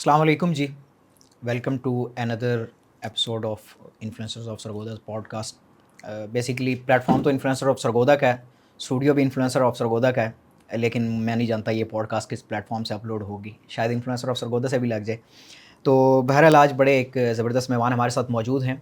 السلام علیکم جی. Welcome to another episode of influencers of Sargodha podcast. Basically platform تو انفلوئنسر آف سرگودا کا ہے, اسٹوڈیو بھی انفلوئنسر آف سرگودا کا ہے, لیکن میں نہیں جانتا یہ پوڈ کاسٹ کس پلیٹ فارم سے اپلوڈ ہوگی, شاید انفلوئنسر آف سرگودا سے بھی لگ جائے. تو بہرحال آج بڑے ایک زبردست مہمان ہمارے ساتھ موجود ہیں.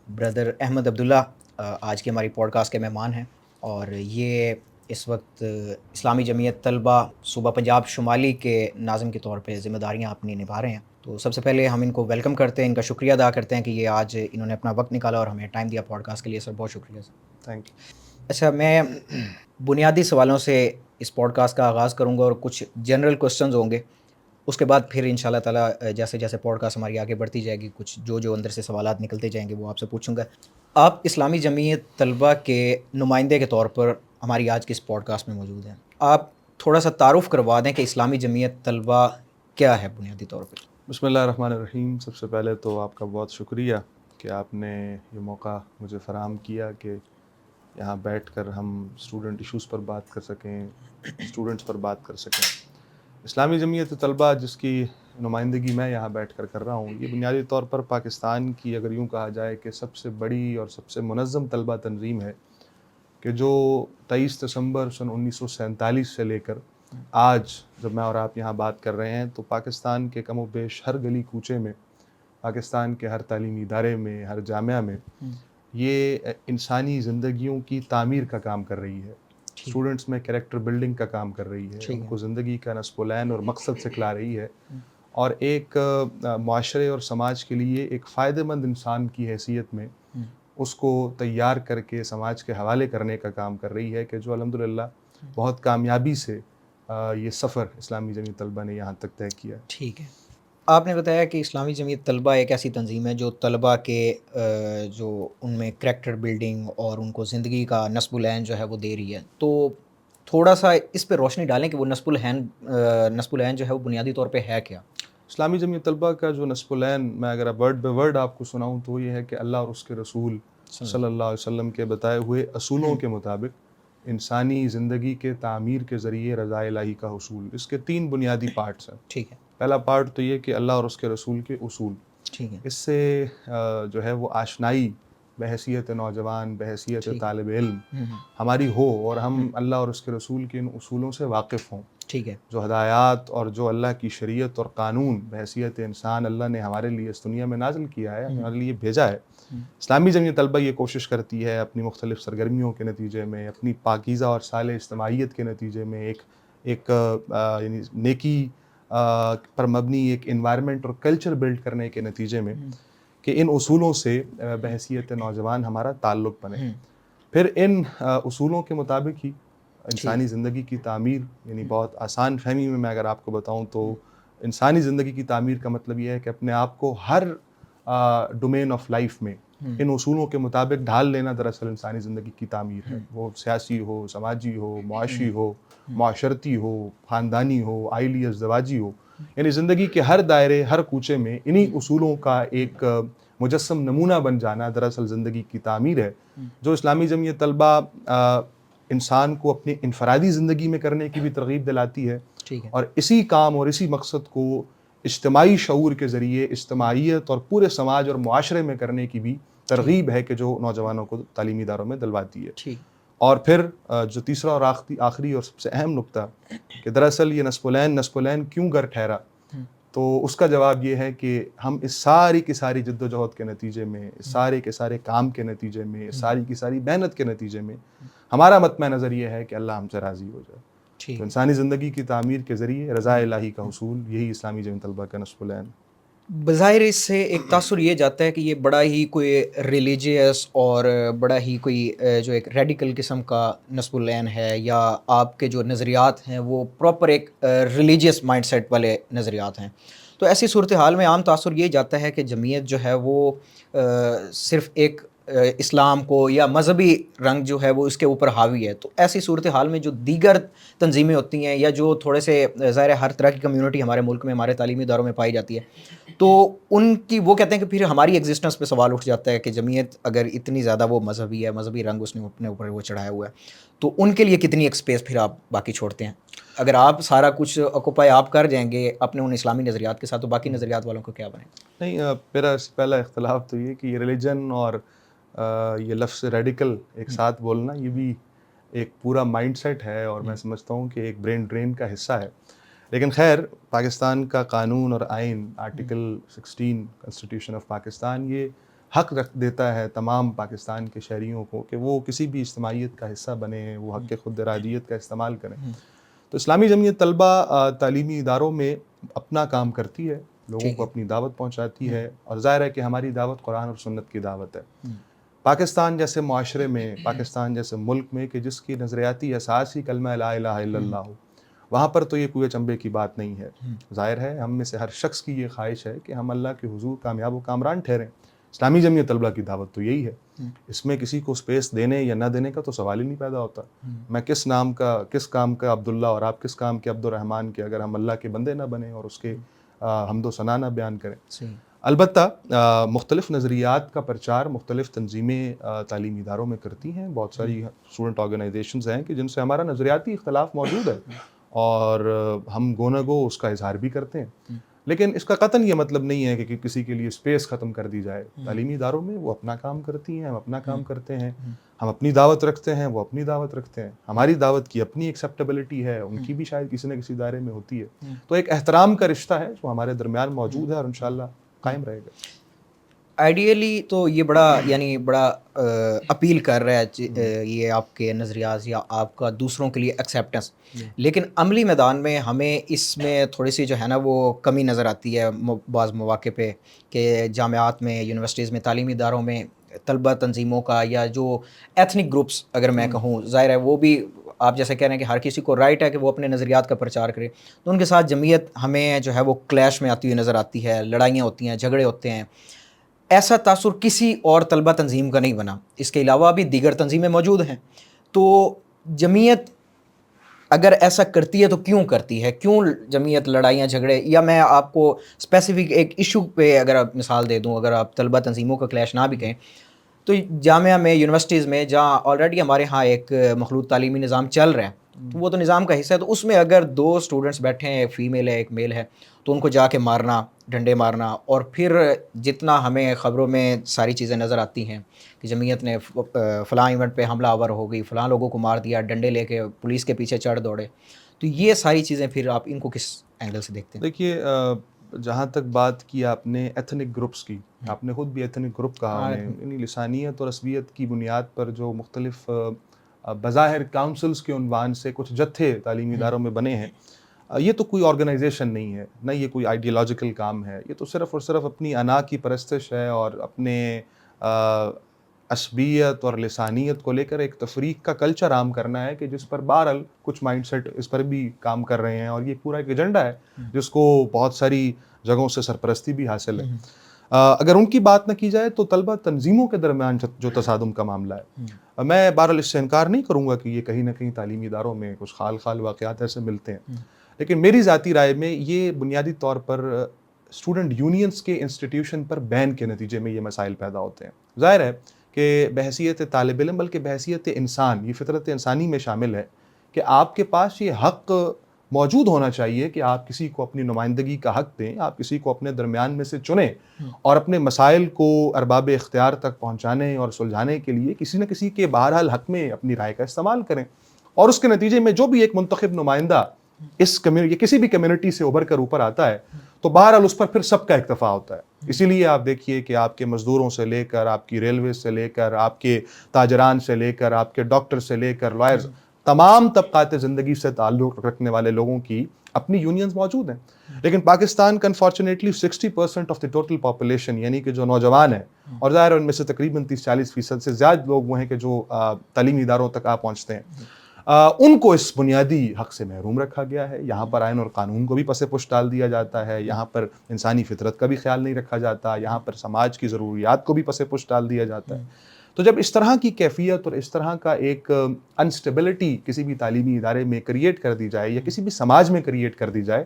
بردر احمد عبداللہ آج کی ہماری پوڈ کاسٹ کے مہمان ہیں, اور یہ اس وقت اسلامی جمعیت طلبہ صوبہ پنجاب شمالی کے ناظم کے طور پہ ذمہ داریاں اپنی نبھا رہے ہیں. تو سب سے پہلے ہم ان کو ویلکم کرتے ہیں, ان کا شکریہ ادا کرتے ہیں کہ یہ آج انہوں نے اپنا وقت نکالا اور ہمیں ٹائم دیا پوڈ کاسٹ کے لیے. سر بہت شکریہ سر. Thank you. اچھا, میں بنیادی سوالوں سے اس پوڈ کاسٹ کا آغاز کروں گا اور کچھ جنرل کوسچنز ہوں گے. اس کے بعد پھر ان شاء اللہ تعالیٰ جیسے جیسے پوڈ کاسٹ ہماری آگے بڑھتی جائے گی, کچھ جو اندر سے سوالات نکلتے جائیں گے وہ آپ سے پوچھوں گا. آپ اسلامی جمعیت طلبہ کے نمائندے کے طور پر ہماری آج کی اس پوڈ کاسٹ میں موجود ہیں. آپ تھوڑا سا تعارف کروا دیں کہ اسلامی جمعیت طلبہ کیا ہے بنیادی طور پہ. بسم اللہ الرحمن الرحیم. سب سے پہلے تو آپ کا بہت شکریہ کہ آپ نے یہ موقع مجھے فراہم کیا کہ یہاں بیٹھ کر ہم اسٹوڈنٹ ایشوز پر بات کر سکیں, اسٹوڈنٹس پر بات کر سکیں. اسلامی جمعیت طلبہ جس کی نمائندگی میں یہاں بیٹھ کر کر رہا ہوں, یہ بنیادی طور پر پاکستان کی اگر یوں کہا جائے کہ سب سے بڑی اور سب سے منظم طلبہ تنظیم ہے کہ جو 23 دسمبر سن 1947 سے لے کر آج جب میں اور آپ یہاں بات کر رہے ہیں تو پاکستان کے کم و بیش ہر گلی کوچے میں, پاکستان کے ہر تعلیمی ادارے میں, ہر جامعہ میں یہ انسانی زندگیوں کی تعمیر کا کام کر رہی ہے. اسٹوڈنٹس میں کریکٹر بلڈنگ کا کام کر رہی ہے, ان کو زندگی کا نصب العین اور مقصد سکھلا رہی ہے, اور ایک معاشرے اور سماج کے لیے ایک فائدہ مند انسان کی حیثیت میں اس کو تیار کر کے سماج کے حوالے کرنے کا کام کر رہی ہے, کہ جو الحمدللہ بہت کامیابی سے یہ سفر اسلامی جمعیت طلبہ نے یہاں تک طے کیا. ٹھیک ہے. آپ نے بتایا کہ اسلامی جمعیت طلبہ ایک ایسی تنظیم ہے جو طلبہ کے جو ان میں کریکٹر بلڈنگ اور ان کو زندگی کا نصب العین جو ہے وہ دے رہی ہے. تو تھوڑا سا اس پہ روشنی ڈالیں کہ وہ نصب العین جو ہے وہ بنیادی طور پہ ہے کیا. اسلامی جمعیت طلبہ کا جو نصب العین میں اگر ورڈ بائی ورڈ آپ کو سناؤں تو یہ ہے کہ اللہ اور اس کے رسول صلی اللہ علیہ وسلم کے بتائے ہوئے اصولوں کے مطابق انسانی زندگی کے تعمیر کے ذریعے رضا الہی کا حصول. اس کے 3 بنیادی پارٹس ہیں. ٹھیک ہے. پہلا پارٹ تو یہ کہ اللہ اور اس کے رسول کے اصول. ٹھیک ہے. اس سے جو ہے وہ آشنائی بحیثیت نوجوان, بحیثیت طالب علم ہماری ہو, اور ہم اللہ اور اس کے رسول کے ان اصولوں سے واقف ہوں. ٹھیک ہے. جو ہدایات اور جو اللہ کی شریعت اور قانون بحیثیت انسان اللہ نے ہمارے لیے اس دنیا میں نازل کیا ہے, ہمارے لیے بھیجا ہے. اسلامی جمعیت طلبہ یہ کوشش کرتی ہے اپنی مختلف سرگرمیوں کے نتیجے میں, اپنی پاکیزہ اور صالح اجتماعیت کے نتیجے میں, ایک یعنی نیکی پر مبنی ایک انوائرمنٹ اور کلچر بلڈ کرنے کے نتیجے میں, کہ ان اصولوں سے بحیثیت نوجوان ہمارا تعلق بنے. پھر ان اصولوں کے مطابق ہی انسانی زندگی کی تعمیر, یعنی بہت آسان فہمی میں اگر آپ کو بتاؤں تو انسانی زندگی کی تعمیر کا مطلب یہ ہے کہ اپنے آپ کو ہر ڈومین آف لائف میں ان اصولوں کے مطابق ڈھال لینا دراصل انسانی زندگی کی تعمیر ہے. وہ سیاسی ہو, سماجی ہو, معاشی ہو, معاشرتی ہو, خاندانی ہو, عائلی ازدواجی ہو, یعنی زندگی کے ہر دائرے, ہر کوچے میں انہی اصولوں کا ایک مجسم نمونہ بن جانا دراصل زندگی کی تعمیر ہے, جو اسلامی جمعیت طلبہ انسان کو اپنی انفرادی زندگی میں کرنے کی بھی ترغیب دلاتی ہے, اور اسی کام اور اسی مقصد کو اجتماعی شعور کے ذریعے اجتماعیت اور پورے سماج اور معاشرے میں کرنے کی بھی ترغیب ہے کہ جو نوجوانوں کو تعلیمی اداروں میں دلواتی ہے. اور پھر جو تیسرا اور آخری اور سب سے اہم نقطہ کہ دراصل یہ نصب العین کیوں گر ٹھہرا, تو اس کا جواب یہ ہے کہ ہم اس ساری کی ساری جد و جہد کے نتیجے میں, اس سارے کے سارے کام کے نتیجے میں, اس ساری کی ساری محنت کے نتیجے میں ہمارا مطمع نظر یہ ہے کہ اللہ ہم سے راضی ہو جائے. تو انسانی زندگی کی تعمیر کے ذریعے رضا الہی کا حصول, یہی اسلامی جمعیت طلبہ کا نصب العین. بظاہر اس سے ایک تاثر یہ جاتا ہے کہ یہ بڑا ہی کوئی ریلیجیس اور بڑا ہی کوئی جو ایک ریڈیکل قسم کا نصب العین ہے, یا آپ کے جو نظریات ہیں وہ پراپر ایک ریلیجیس مائنڈ سیٹ والے نظریات ہیں. تو ایسی صورتحال میں عام تاثر یہ جاتا ہے کہ جمعیت جو ہے وہ صرف ایک اسلام کو یا مذہبی رنگ جو ہے وہ اس کے اوپر حاوی ہے. تو ایسی صورتحال میں جو دیگر تنظیمیں ہوتی ہیں یا جو تھوڑے سے ظاہر ہر طرح کی کمیونٹی ہمارے ملک میں ہمارے تعلیمی اداروں میں پائی جاتی ہے, تو ان کی وہ کہتے ہیں کہ پھر ہماری ایگزسٹنس پہ سوال اٹھ جاتا ہے کہ جمعیت اگر اتنی زیادہ وہ مذہبی ہے, مذہبی رنگ اس نے اپنے اوپر وہ چڑھایا ہوا ہے, تو ان کے لیے کتنی ایک اسپیس پھر آپ باقی چھوڑتے ہیں؟ اگر آپ سارا کچھ آکوپائی آپ کر جائیں گے اپنے ان اسلامی نظریات کے ساتھ, تو باقی نظریات والوں کو کیا بنے؟ نہیں, میرا پہلا اختلاف تو یہ کہ یہ ریلیجن اور یہ لفظ ریڈیکل ایک ساتھ بولنا یہ بھی ایک پورا مائنڈ سیٹ ہے, اور میں سمجھتا ہوں کہ ایک برین ڈرین کا حصہ ہے. لیکن خیر, پاکستان کا قانون اور آئین آرٹیکل 16 کنسٹیٹیوشن آف پاکستان یہ حق رکھ دیتا ہے تمام پاکستان کے شہریوں کو کہ وہ کسی بھی اجتماعیت کا حصہ بنیں, وہ حق خود ارادیت کا استعمال کریں. تو اسلامی جمعیت طلبہ تعلیمی اداروں میں اپنا کام کرتی ہے, لوگوں کو اپنی دعوت پہنچاتی ہے, اور ظاہر ہے کہ ہماری دعوت قرآن اور سنت کی دعوت ہے. پاکستان جیسے معاشرے میں, پاکستان جیسے ملک میں کہ جس کی نظریاتی اساس ہی کلمہ لا الہ الا اللہ ہو, وہاں پر تو یہ کوئے چمبے کی بات نہیں ہے. ظاہر ہے ہم میں سے ہر شخص کی یہ خواہش ہے کہ ہم اللہ کے حضور کامیاب و کامران ٹھہریں. اسلامی جمعیت طلبہ کی دعوت تو یہی ہے. اس میں کسی کو اسپیس دینے یا نہ دینے کا تو سوال ہی نہیں پیدا ہوتا. میں کس کام کا عبداللہ اور آپ کس کام کے عبد الرحمن کے, اگر ہم اللہ کے بندے نہ بنیں اور اس کے حمد و ثنا نہ بیان کریں. البتہ مختلف نظریات کا پرچار مختلف تنظیمیں تعلیمی اداروں میں کرتی ہیں. بہت ساری اسٹوڈنٹ آرگنائزیشنز ہیں کہ جن سے ہمارا نظریاتی اختلاف موجود ہے, اور ہم گو نہ گو اس کا اظہار بھی کرتے ہیں. لیکن اس کا قطعاً یہ مطلب نہیں ہے کہ کسی کے لیے اسپیس ختم کر دی جائے. تعلیمی اداروں میں وہ اپنا کام کرتی ہیں, ہم اپنا کام کرتے ہیں. ہم اپنی دعوت رکھتے ہیں, وہ اپنی دعوت رکھتے ہیں. ہماری دعوت کی اپنی ایکسیپٹیبلٹی ہے, ان کی بھی شاید کسی نہ کسی ادارے میں ہوتی ہے. تو ایک احترام کا رشتہ ہے جو ہمارے درمیان موجود ہے, اور انشاءاللہ قائم رہے گا. آئیڈیلی تو یہ بڑا اپیل کر رہا ہے یہ آپ کے نظریات یا آپ کا دوسروں کے لیے ایکسیپٹنس, لیکن عملی میدان میں ہمیں اس میں تھوڑی سی جو ہے نا وہ کمی نظر آتی ہے بعض مواقع پہ, کہ جامعات میں, یونیورسٹیز میں, تعلیمی اداروں میں طلبہ تنظیموں کا یا جو ایتھنک گروپس اگر میں کہوں, ظاہر ہے وہ بھی آپ جیسے کہہ رہے ہیں کہ ہر کسی کو رائٹ ہے کہ وہ اپنے نظریات کا پرچار کرے, تو ان کے ساتھ جمعیت ہمیں جو ہے وہ کلیش میں آتی ہوئی نظر آتی ہے, لڑائیاں ہوتی ہیں, جھگڑے ہوتے ہیں. ایسا تاثر کسی اور طلبہ تنظیم کا نہیں بنا. اس کے علاوہ بھی دیگر تنظیمیں موجود ہیں. تو جمعیت اگر ایسا کرتی ہے تو کیوں کرتی ہے؟ کیوں جمعیت لڑائیاں جھگڑے, یا میں آپ کو اسپیسیفک ایک ایشو پہ اگر آپ مثال دے دوں, اگر آپ طلبہ تنظیموں کا کلیش نہ بھی کہیں, تو جامعہ میں, یونیورسٹیز میں جہاں آلریڈی ہمارے ہاں ایک مخلوط تعلیمی نظام چل رہا ہے, تو وہ تو نظام کا حصہ ہے. تو اس میں اگر 2 اسٹوڈنٹس بیٹھے ہیں, ایک فیمیل ہے ایک میل ہے, تو ان کو جا کے مارنا, ڈنڈے مارنا, اور پھر جتنا ہمیں خبروں میں ساری چیزیں نظر آتی ہیں کہ جمعیت نے فلاں ایونٹ پہ حملہ آور ہو گئی, فلاں لوگوں کو مار دیا, ڈنڈے لے کے پولیس کے پیچھے چڑھ دوڑے, تو یہ ساری چیزیں پھر آپ ان کو کس اینگل سے دیکھتے ہیں؟ دیکھیے, جہاں تک بات کی آپ نے ایتھنک گروپس کی, آپ نے خود بھی ایتھنک گروپ کہا انہیں, یعنی لسانیت اور عصبیت کی بنیاد پر جو مختلف بظاہر کاؤنسلز کے عنوان سے کچھ جتھے تعلیمی اداروں میں بنے ہیں, یہ تو کوئی آرگنائزیشن نہیں ہے, نہ یہ کوئی آئیڈیالوجیکل کام ہے. یہ تو صرف اور صرف اپنی انا کی پرستش ہے, اور اپنے عصبیت اور لسانیت کو لے کر ایک تفریق کا کلچر عام کرنا ہے, کہ جس پر بہرحال کچھ مائنڈ سیٹ اس پر بھی کام کر رہے ہیں, اور یہ پورا ایک ایجنڈا ہے جس کو بہت ساری جگہوں سے سرپرستی بھی حاصل ہے. اگر ان کی بات نہ کی جائے تو طلبہ تنظیموں کے درمیان جو تصادم کا معاملہ ہے, میں بہرحال اس سے انکار نہیں کروں گا کہ یہ کہیں نہ کہیں تعلیمی اداروں میں کچھ خال واقعات ایسے ملتے ہیں. لیکن میری ذاتی رائے میں یہ بنیادی طور پر اسٹوڈنٹ یونینز کے انسٹیٹیوشن پر بین کے نتیجے میں یہ مسائل پیدا ہوتے ہیں. ظاہر ہے کہ بحیثیت طالب علم, بلکہ بحیثیت انسان, یہ فطرت انسانی میں شامل ہے کہ آپ کے پاس یہ حق موجود ہونا چاہیے کہ آپ کسی کو اپنی نمائندگی کا حق دیں, آپ کسی کو اپنے درمیان میں سے چنیں, اور اپنے مسائل کو ارباب اختیار تک پہنچانے اور سلجھانے کے لیے کسی نہ کسی کے بہرحال حق میں اپنی رائے کا استعمال کریں. اور اس کے نتیجے میں جو بھی ایک منتخب نمائندہ اس کسی بھی کمیونٹی سے ابھر کر اوپر آتا ہے, تو بہرحال اس پر پھر سب کا اکتفا ہوتا ہے. اسی لیے آپ دیکھیے کہ آپ کے مزدوروں سے لے کر, آپ کی ریلوے سے لے کر, آپ کے تاجران سے لے کر, آپ کے ڈاکٹر سے لے کر لائرز, تمام طبقات زندگی سے تعلق رکھنے والے لوگوں کی اپنی یونینز موجود ہیں. لیکن پاکستان کا unfortunately 60% of the total population, یعنی کہ جو نوجوان ہیں, اور ظاہر ان میں سے تقریباً 30-40% سے زیادہ لوگ وہ ہیں کہ جو تعلیمی اداروں تک پہنچتے ہیں, ان کو اس بنیادی حق سے محروم رکھا گیا ہے. یہاں پر آئین اور قانون کو بھی پس پش ڈال دیا جاتا ہے, یہاں پر انسانی فطرت کا بھی خیال نہیں رکھا جاتا, یہاں پر سماج کی ضروریات کو بھی پس پش ڈال دیا جاتا ہے. تو جب اس طرح کی کیفیت اور اس طرح کا ایک انسٹیبلٹی کسی بھی تعلیمی ادارے میں کریٹ کر دی جائے یا کسی بھی سماج میں کریٹ کر دی جائے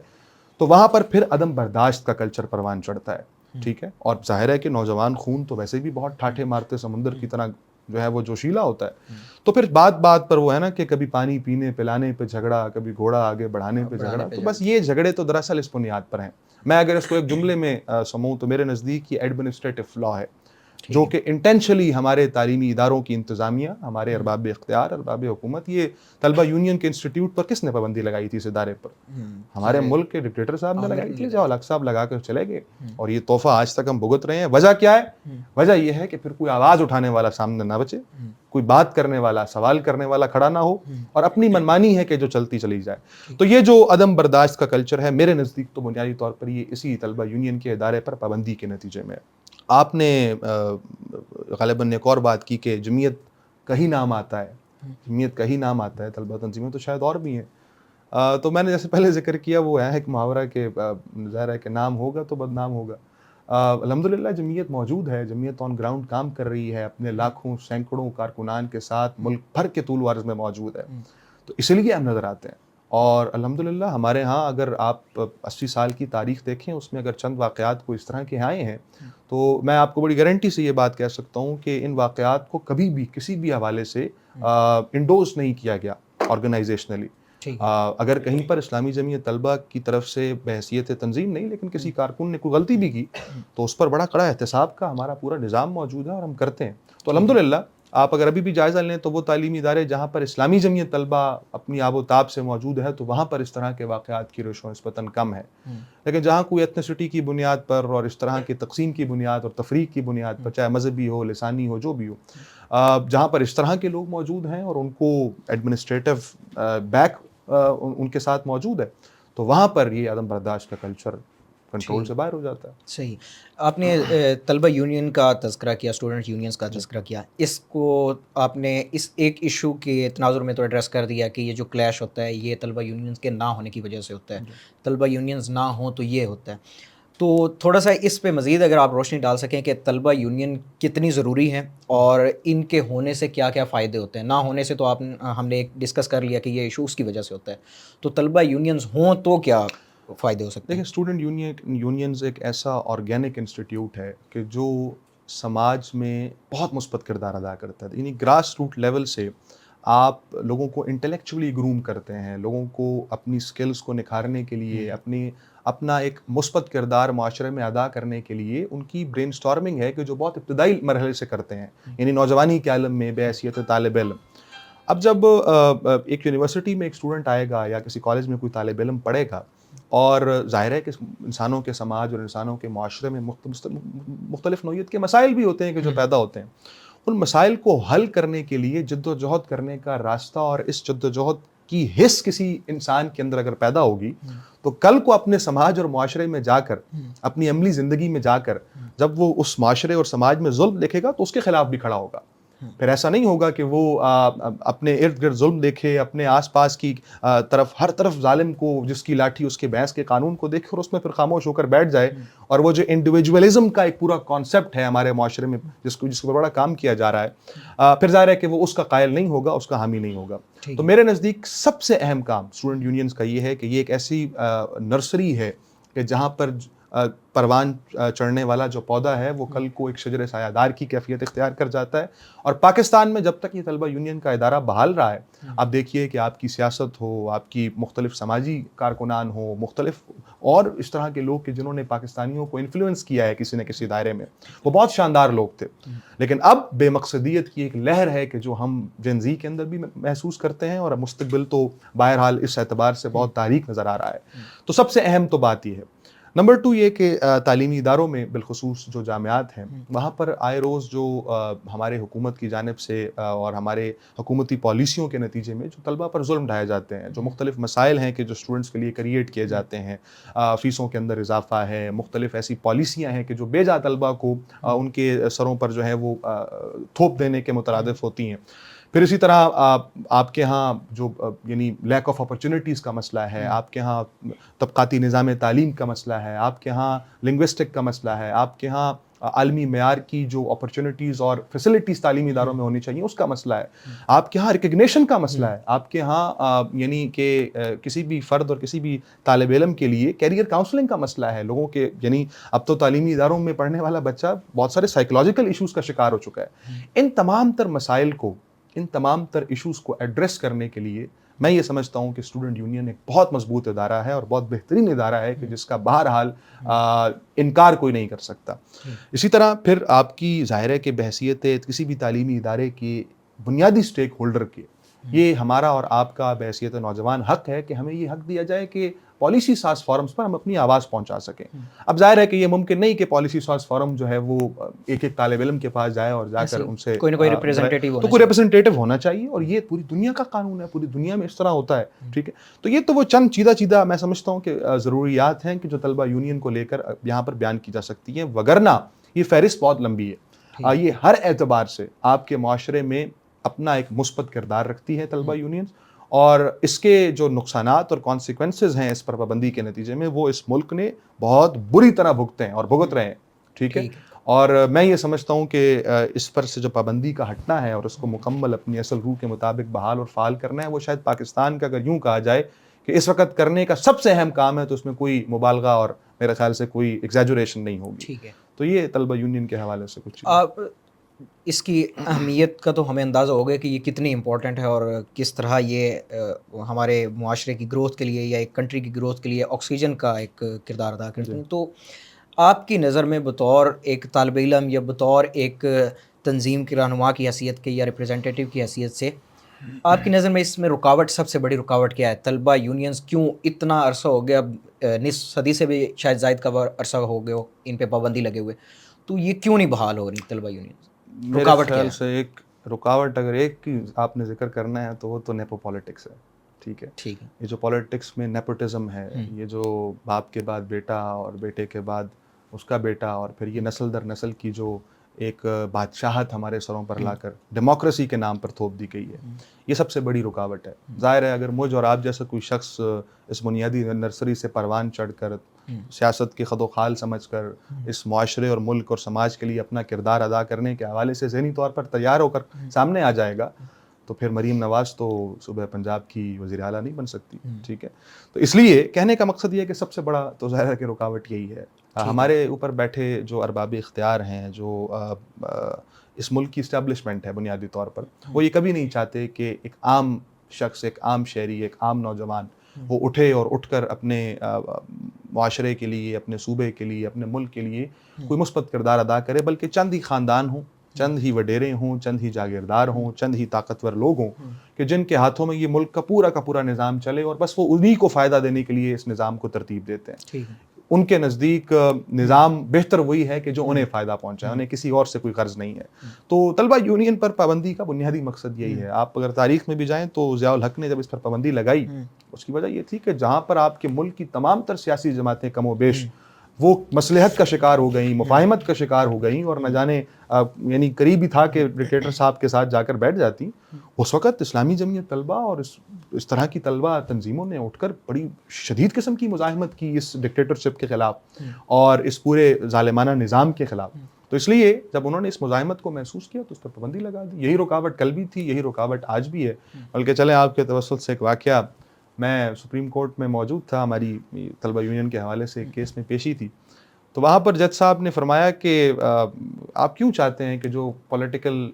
تو وہاں پر پھر عدم برداشت کا کلچر پروان چڑھتا ہے. ٹھیک ہے, اور ظاہر ہے کہ نوجوان خون تو ویسے بھی بہت ٹھاٹھے مارتے سمندر کی طرح جو ہے وہ جوشیلا ہوتا ہے. تو پھر بات بات پر وہ ہے نا کہ کبھی پانی پینے پلانے پہ جھگڑا, کبھی گھوڑا آگے بڑھانے پہ جھگڑا. تو بس یہ جھگڑے تو دراصل اس بنیاد پر ہیں. میں اگر اس کو ایک جملے میں سموں تو میرے نزدیک یہ ایڈمنسٹریٹو فلا ہے جو کہ انٹینشلی ہمارے تعلیمی اداروں کی انتظامیہ, ہمارے ارباب اختیار, ارباب حکومت, یہ طلبہ یونین کے انسٹیٹیوٹ پر کس نے پابندی لگائی تھی اس ادارے پر؟ ہمارے ملک کے ڈکٹیٹر صاحب نے لگائی تھی. جاؤ الگ صاحب لگا کر چلے گئے, اور یہ تحفہ آج تک ہم بھگت رہے ہیں. وجہ کیا ہے؟ وجہ یہ ہے کہ پھر کوئی آواز اٹھانے والا سامنے نہ بچے, کوئی بات کرنے والا, سوال کرنے والا کھڑا نہ ہو, اور اپنی منمانی ہے کہ جو چلتی چلی جائے. تو یہ جو عدم برداشت کا کلچر ہے میرے نزدیک تو بنیادی طور پر یہ اسی طلبہ یونین کے ادارے پر پابندی کے نتیجے میں. آپ نے غالباً ایک اور بات کی کہ جمعیت کا ہی نام آتا ہے, جمعیت کا ہی نام آتا ہے, طلبہ تنظیمیں تو شاید اور بھی ہیں. تو میں نے جیسے پہلے ذکر کیا وہ ہے ایک محاورہ کہ ظاہر ہے کہ نام ہوگا تو بدنام ہوگا. الحمدللہ جمعیت موجود ہے, جمعیت آن گراؤنڈ کام کر رہی ہے, اپنے لاکھوں سینکڑوں کارکنان کے ساتھ ملک بھر کے طول و عرض میں موجود ہے. تو اس لیے ہم نظر آتے ہیں. اور الحمدللہ ہمارے ہاں اگر آپ 80 سال کی تاریخ دیکھیں اس میں اگر چند واقعات کو اس طرح کے آئے ہیں تو میں آپ کو بڑی گارنٹی سے یہ بات کہہ سکتا ہوں کہ ان واقعات کو کبھی بھی کسی بھی حوالے سے انڈوز نہیں کیا گیا آرگنائزیشنلی. اگر کہیں پر اسلامی جمعیت طلبہ کی طرف سے بحیثیت تنظیم نہیں لیکن کسی کارکن نے کوئی غلطی بھی کی تو اس پر بڑا کڑا احتساب کا ہمارا پورا نظام موجود ہے اور ہم کرتے ہیں. تو الحمدللہ آپ اگر ابھی بھی جائزہ لیں تو وہ تعلیمی ادارے جہاں پر اسلامی جمعیت طلبہ اپنی آب و تاب سے موجود ہے تو وہاں پر اس طرح کے واقعات کی ریشو نسبتاً کم ہے. لیکن جہاں کوئی ایتھنسٹی کی بنیاد پر اور اس طرح کی تقسیم کی بنیاد اور تفریق کی بنیاد پر, چاہے مذہبی ہو, لسانی ہو, جو بھی ہو, جہاں پر اس طرح کے لوگ موجود ہیں اور ان کو ایڈمنسٹریٹو بیک ان کے ساتھ موجود ہے تو وہاں پر یہ عدم برداشت کا کلچر کنٹرول سے باہر ہو جاتا ہے. صحیح. آپ نے طلبہ یونین کا تذکرہ کیا, اسٹوڈنٹ یونینز کا تذکرہ کیا, اس کو آپ نے اس ایک ایشو کے تناظر میں تو ایڈریس کر دیا کہ یہ جو کلیش ہوتا ہے یہ طلبہ یونینز کے نہ ہونے کی وجہ سے ہوتا ہے, طلبہ یونینز نہ ہوں تو یہ ہوتا ہے. تو تھوڑا سا اس پہ مزید اگر آپ روشنی ڈال سکیں کہ طلبہ یونین کتنی ضروری ہیں اور ان کے ہونے سے کیا کیا فائدے ہوتے ہیں. نہ ہونے سے تو ہم نے ایک ڈسکس کر لیا کہ یہ ایشوز کی وجہ سے ہوتا ہے, تو طلبہ یونینز ہوں تو کیا فائدے ہو سکتے ہیں؟ دیکھیں اسٹوڈنٹ یونینز ایک ایسا آرگینک انسٹیٹیوٹ ہے کہ جو سماج میں بہت مثبت کردار ادا کرتا ہے. یعنی گراس روٹ لیول سے آپ لوگوں کو انٹلیکچولی گروم کرتے ہیں, لوگوں کو اپنی سکلز کو نکھارنے کے لیے, اپنا ایک مثبت کردار معاشرے میں ادا کرنے کے لیے ان کی برین سٹارمنگ ہے کہ جو بہت ابتدائی مرحلے سے کرتے ہیں, یعنی نوجوانی کے عالم میں بحیثیت طالب علم. اب جب ایک یونیورسٹی میں ایک اسٹوڈنٹ آئے گا یا کسی کالج میں کوئی طالب علم پڑھے گا اور ظاہر ہے کہ انسانوں کے سماج اور انسانوں کے معاشرے میں مختلف نوعیت کے مسائل بھی ہوتے ہیں کہ جو پیدا ہوتے ہیں, ان مسائل کو حل کرنے کے لیے جد و جہد کرنے کا راستہ اور اس جد و جہد کی حص کسی انسان کے اندر اگر پیدا ہوگی تو کل کو اپنے سماج اور معاشرے میں جا کر, اپنی عملی زندگی میں جا کر جب وہ اس معاشرے اور سماج میں ظلم دیکھے گا تو اس کے خلاف بھی کھڑا ہوگا. پھر ایسا نہیں ہوگا کہ وہ اپنے ارد گرد ظلم دیکھے, اپنے آس پاس کی طرف ہر طرف ظالم کو جس کی لاٹھی اس کے بھینس کے قانون کو دیکھے اور اس میں پھر خاموش ہو کر بیٹھ جائے. اور وہ جو انڈیویجولزم کا ایک پورا کانسیپٹ ہے ہمارے معاشرے میں جس کو بڑا کام کیا جا رہا ہے, پھر ظاہر ہے کہ وہ اس کا قائل نہیں ہوگا, اس کا حامی نہیں ہوگا. تو میرے نزدیک سب سے اہم کام اسٹوڈنٹ یونینز کا یہ ہے کہ یہ ایک ایسی نرسری ہے کہ جہاں پر پروان چڑھنے والا جو پودا ہے وہ کل کو ایک شجر سایہ دار کی کیفیت اختیار کر جاتا ہے. اور پاکستان میں جب تک یہ طلبہ یونین کا ادارہ بحال رہا ہے, آپ دیکھیے کہ آپ کی سیاست ہو, آپ کی مختلف سماجی کارکنان ہو, مختلف اور اس طرح کے لوگ کہ جنہوں نے پاکستانیوں کو انفلوئنس کیا ہے کسی نہ کسی دائرے میں, وہ بہت شاندار لوگ تھے. لیکن اب بے مقصدیت کی ایک لہر ہے کہ جو ہم جن زی کے اندر بھی محسوس کرتے ہیں, اور مستقبل تو بہرحال اس اعتبار سے بہت تاریک نظر آ رہا ہے. تو سب سے اہم تو بات یہ ہے. نمبر 2 یہ کہ تعلیمی اداروں میں بالخصوص جو جامعات ہیں وہاں پر آئے روز جو ہمارے حکومت کی جانب سے اور ہمارے حکومتی پالیسیوں کے نتیجے میں جو طلبہ پر ظلم ڈھائے جاتے ہیں, جو مختلف مسائل ہیں کہ جو اسٹوڈنٹس کے لیے کریٹ کیے جاتے ہیں, فیسوں کے اندر اضافہ ہے, مختلف ایسی پالیسیاں ہیں کہ جو بے جا طلبہ کو ان کے سروں پر جو ہے وہ تھوپ دینے کے مترادف ہوتی ہیں. پھر اسی طرح آپ کے ہاں جو یعنی لیک آف اپرچونیٹیز کا مسئلہ ہے, آپ کے ہاں طبقاتی نظام تعلیم کا مسئلہ ہے, آپ کے ہاں لنگوسٹک کا مسئلہ ہے, آپ کے ہاں عالمی معیار کی جو اپرچونیٹیز اور فیسلٹیز تعلیمی اداروں میں ہونی چاہیے اس کا مسئلہ ہے, آپ کے ہاں ریکگنیشن کا مسئلہ ہے, آپ کے ہاں یعنی کہ کسی بھی فرد اور کسی بھی طالب علم کے لیے کیریئر کاؤنسلنگ کا مسئلہ ہے. لوگوں کے یعنی اب تو تعلیمی اداروں میں پڑھنے والا بچہ بہت سارے سائیکولوجیکل ایشوز کا شکار ہو چکا ہے. ان تمام تر مسائل کو, ان تمام تر ایشوز کو ایڈریس کرنے کے لیے میں یہ سمجھتا ہوں کہ اسٹوڈنٹ یونین ایک بہت مضبوط ادارہ ہے اور بہت بہترین ادارہ ہے کہ جس کا بہرحال انکار کوئی نہیں کر سکتا. اسی طرح پھر آپ کی ظاہر ہے کہ بحیثیت کسی بھی تعلیمی ادارے کے بنیادی اسٹیک ہولڈر کے یہ ہمارا اور آپ کا بحیثیت نوجوان حق ہے کہ ہمیں یہ حق دیا جائے کہ پالیسی ساز فورمز پر ہم اپنی آواز پہنچا سکیں. اب ظاہر ہے کہ یہ ممکن نہیں کہ پالیسی ساز فورم جو ہے وہ ایک ایک طالب علم کے پاس جائے اور جا کر ان سے کوئی نہ کوئی ریپریزنٹیٹیو تو کوئی ریپریزنٹیٹیو ہونا چاہیے, اور یہ پوری دنیا کا قانون ہے, پوری دنیا میں اس طرح ہوتا ہے. ٹھیک ہے, تو یہ تو وہ چند چیدہ میں سمجھتا ہوں کہ ضروریات ہیں کہ جو طلبہ یونین کو لے کر یہاں پر بیان کی جا سکتی ہیں, وگرنہ یہ فہرست بہت لمبی ہے. یہ ہر اعتبار سے آپ کے معاشرے میں اپنا ایک مثبت کردار رکھتی ہے طلبہ یونین, اور اس کے جو نقصانات اور کانسیکوینسز ہیں اس پر پابندی کے نتیجے میں وہ اس ملک نے بہت بری طرح بھگتے ہیں اور بھگت رہے ہیں. ٹھیک ہے, اور میں یہ سمجھتا ہوں کہ اس پر سے جو پابندی کا ہٹنا ہے اور اس کو مکمل اپنی اصل روح کے مطابق بحال اور فعال کرنا ہے, وہ شاید پاکستان کا اگر یوں کہا جائے کہ اس وقت کرنے کا سب سے اہم کام ہے, تو اس میں کوئی مبالغہ اور میرے خیال سے کوئی ایگزیجوریشن نہیں ہوگی. ٹھیک ہے, تو یہ طلبہ یونین کے حوالے سے کچھ آپ اس کی اہمیت کا تو ہمیں اندازہ ہو گیا کہ یہ کتنی امپورٹنٹ ہے اور کس طرح یہ ہمارے معاشرے کی گروتھ کے لیے یا ایک کنٹری کی گروتھ کے لیے آکسیجن کا ایک کردار ادا کرتے ہیں. تو آپ کی نظر میں بطور ایک طالب علم یا بطور ایک تنظیم کے رہنما کی حیثیت کے یا ریپریزنٹیٹیو کی حیثیت سے آپ کی نظر میں اس میں رکاوٹ, سب سے بڑی رکاوٹ کیا ہے؟ طلبہ یونینز کیوں اتنا عرصہ ہو گیا, نصف صدی سے بھی شاید زائد کا عرصہ ہو گیا ان پہ پابندی لگے ہوئے, تو یہ کیوں نہیں بحال ہو رہی طلبہ یونینز؟ میرے خیال سے ایک رکاوٹ اگر ایک کی آپ نے ذکر کرنا ہے تو وہ تو نیپو پالیٹکس ہے. ٹھیک ہے, یہ جو پالیٹکس میں نیپوٹزم ہے, یہ جو باپ کے بعد بیٹا اور بیٹے کے بعد اس کا بیٹا, اور پھر یہ نسل در نسل کی جو ایک بادشاہت ہمارے سروں پر لا کر ڈیموکریسی کے نام پر تھوپ دی گئی ہے, یہ سب سے بڑی رکاوٹ ہے. ظاہر ہے اگر مجھ اور آپ جیسا کوئی شخص اس بنیادی نرسری سے پروان چڑھ کر سیاست کے خد و خال سمجھ کر اس معاشرے اور ملک اور سماج کے لیے اپنا کردار ادا کرنے کے حوالے سے ذہنی طور پر تیار ہو کر سامنے آ جائے گا, تو پھر مریم نواز تو صوبہ پنجاب کی وزیر اعلیٰ نہیں بن سکتی. ٹھیک ہے, تو اس لیے کہنے کا مقصد یہ ہے کہ سب سے بڑا تو ظاہر ہے کہ رکاوٹ یہی ہے. ہمارے اوپر بیٹھے جو ارباب اختیار ہیں, جو اس ملک کی اسٹیبلشمنٹ ہے بنیادی طور پر, وہ یہ کبھی نہیں چاہتے کہ ایک عام شخص, ایک عام شہری, ایک عام نوجوان وہ اٹھے اور اٹھ کر اپنے معاشرے کے لیے, اپنے صوبے کے لیے, اپنے ملک کے لیے کوئی مثبت کردار ادا کرے, بلکہ چند ہی خاندان ہوں, چند ہی وڈیرے ہوں, چند ہی جاگیردار ہوں, چند ہی طاقتور لوگ ہوں کہ جن کے ہاتھوں میں یہ ملک کا پورا نظام چلے, اور بس وہ انہی کو فائدہ دینے کے لیے اس نظام کو ترتیب دیتے ہیں. ان کے نزدیک نظام بہتر وہی ہے کہ جو انہیں فائدہ پہنچائے, انہیں کسی اور سے کوئی غرض نہیں ہے. تو طلبہ یونین پر پابندی کا بنیادی مقصد یہی ہے. آپ اگر تاریخ میں بھی جائیں تو ضیاء الحق نے جب اس پر پابندی لگائی, اس کی وجہ یہ تھی کہ جہاں پر آپ کے ملک کی تمام تر سیاسی جماعتیں کم و بیش وہ مصلحت کا شکار ہو گئیں, مفاہمت کا شکار ہو گئیں, اور نہ جانے یعنی قریب ہی تھا کہ ڈکٹیٹر صاحب کے ساتھ جا کر بیٹھ جاتی, اس وقت اسلامی جمعیت طلبہ اور اس طرح کی طلبہ تنظیموں نے اٹھ کر بڑی شدید قسم کی مزاحمت کی اس ڈکٹیٹرشپ کے خلاف اور اس پورے ظالمانہ نظام کے خلاف. تو اس لیے جب انہوں نے اس مزاحمت کو محسوس کیا تو اس پر پابندی لگا دی. یہی رکاوٹ کل بھی تھی, یہی رکاوٹ آج بھی ہے. بلکہ چلیں آپ کے توسط سے ایک واقعہ, میں سپریم کورٹ میں موجود تھا, ہماری طلبہ یونین کے حوالے سے ایک کیس میں پیشی تھی, تو وہاں پر جج صاحب نے فرمایا کہ آپ کیوں چاہتے ہیں کہ جو پولیٹیکل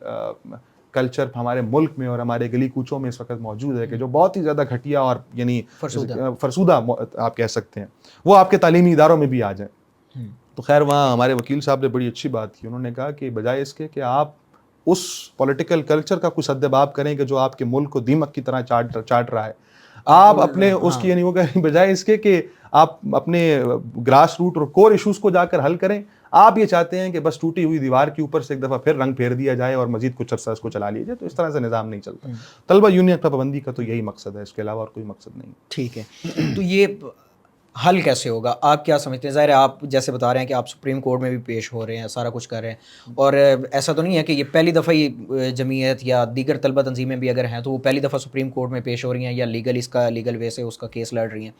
کلچر ہمارے ملک میں اور ہمارے گلی کوچوں میں اس وقت موجود ہے, کہ جو بہت ہی زیادہ گھٹیا اور یعنی فرسودہ آپ کہہ سکتے ہیں, وہ آپ کے تعلیمی اداروں میں بھی آ جائیں. تو خیر وہاں ہمارے وکیل صاحب نے بڑی اچھی بات کی, انہوں نے کہا کہ بجائے اس کے کہ آپ اس پولیٹیکل کلچر کا کچھ سدباب کریں کہ جو آپ کے ملک کو دیمک کی طرح چاٹ رہا ہے, آپ اپنے اس کی یعنی وہ کہیں بجائے اس کے کہ آپ اپنے گراس روٹ اور کور ایشوز کو جا کر حل کریں, آپ یہ چاہتے ہیں کہ بس ٹوٹی ہوئی دیوار کے اوپر سے ایک دفعہ پھر رنگ پھیر دیا جائے اور مزید کچھ عرصہ اس کو چلا لیا جائے. تو اس طرح سے نظام نہیں چلتا. طلبہ یونین پر پابندی کا تو یہی مقصد ہے, اس کے علاوہ اور کوئی مقصد نہیں. ٹھیک ہے, تو یہ حل کیسے ہوگا؟ آپ کیا سمجھتے ہیں؟ ظاہر ہے آپ جیسے بتا رہے ہیں کہ آپ سپریم کورٹ میں بھی پیش ہو رہے ہیں، سارا کچھ کر رہے ہیں، اور ایسا تو نہیں ہے کہ یہ پہلی دفعہ ہی جمعیت یا دیگر طلبہ تنظیمیں بھی اگر ہیں تو وہ پہلی دفعہ سپریم کورٹ میں پیش ہو رہی ہیں یا لیگل وے سے اس کا کیس لڑ رہی ہیں،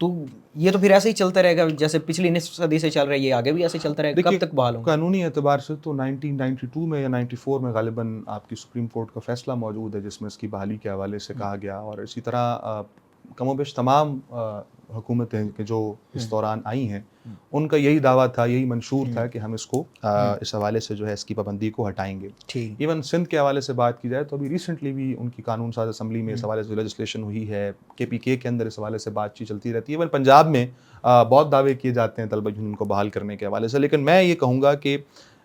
تو یہ تو پھر ایسے ہی چلتا رہے گا جیسے پچھلی نصف صدی سے چل رہا ہے، یہ آگے بھی ایسے ہی چلتا رہے گا؟ کب تک بحال ہوں گے؟ قانونی اعتبار سے تو 1992 میں یا 94 میں غالباً آپ کی سپریم کورٹ کا فیصلہ موجود ہے جس میں اس کی بحالی کے حوالے سے کہا گیا، اور اسی طرح کم و بیش تمام حکومتیں کہ جو اس دوران آئی ہیں ان کا یہی دعویٰ تھا، یہی منشور تھا کہ ہم اس کو اس حوالے سے جو ہے اس کی پابندی کو ہٹائیں گے. ایون سندھ کے حوالے سے بات کی جائے تو ابھی ریسنٹلی بھی ان کی قانون ساز اسمبلی میں اس حوالے سے لیجسلیشن ہوئی ہے، KPK کے اندر اس حوالے سے بات چیت چلتی رہتی ہے. ایون پنجاب میں بہت دعوے کیے جاتے ہیں طلبہ یونین کو بحال کرنے کے حوالے سے، لیکن میں یہ کہوں گا کہ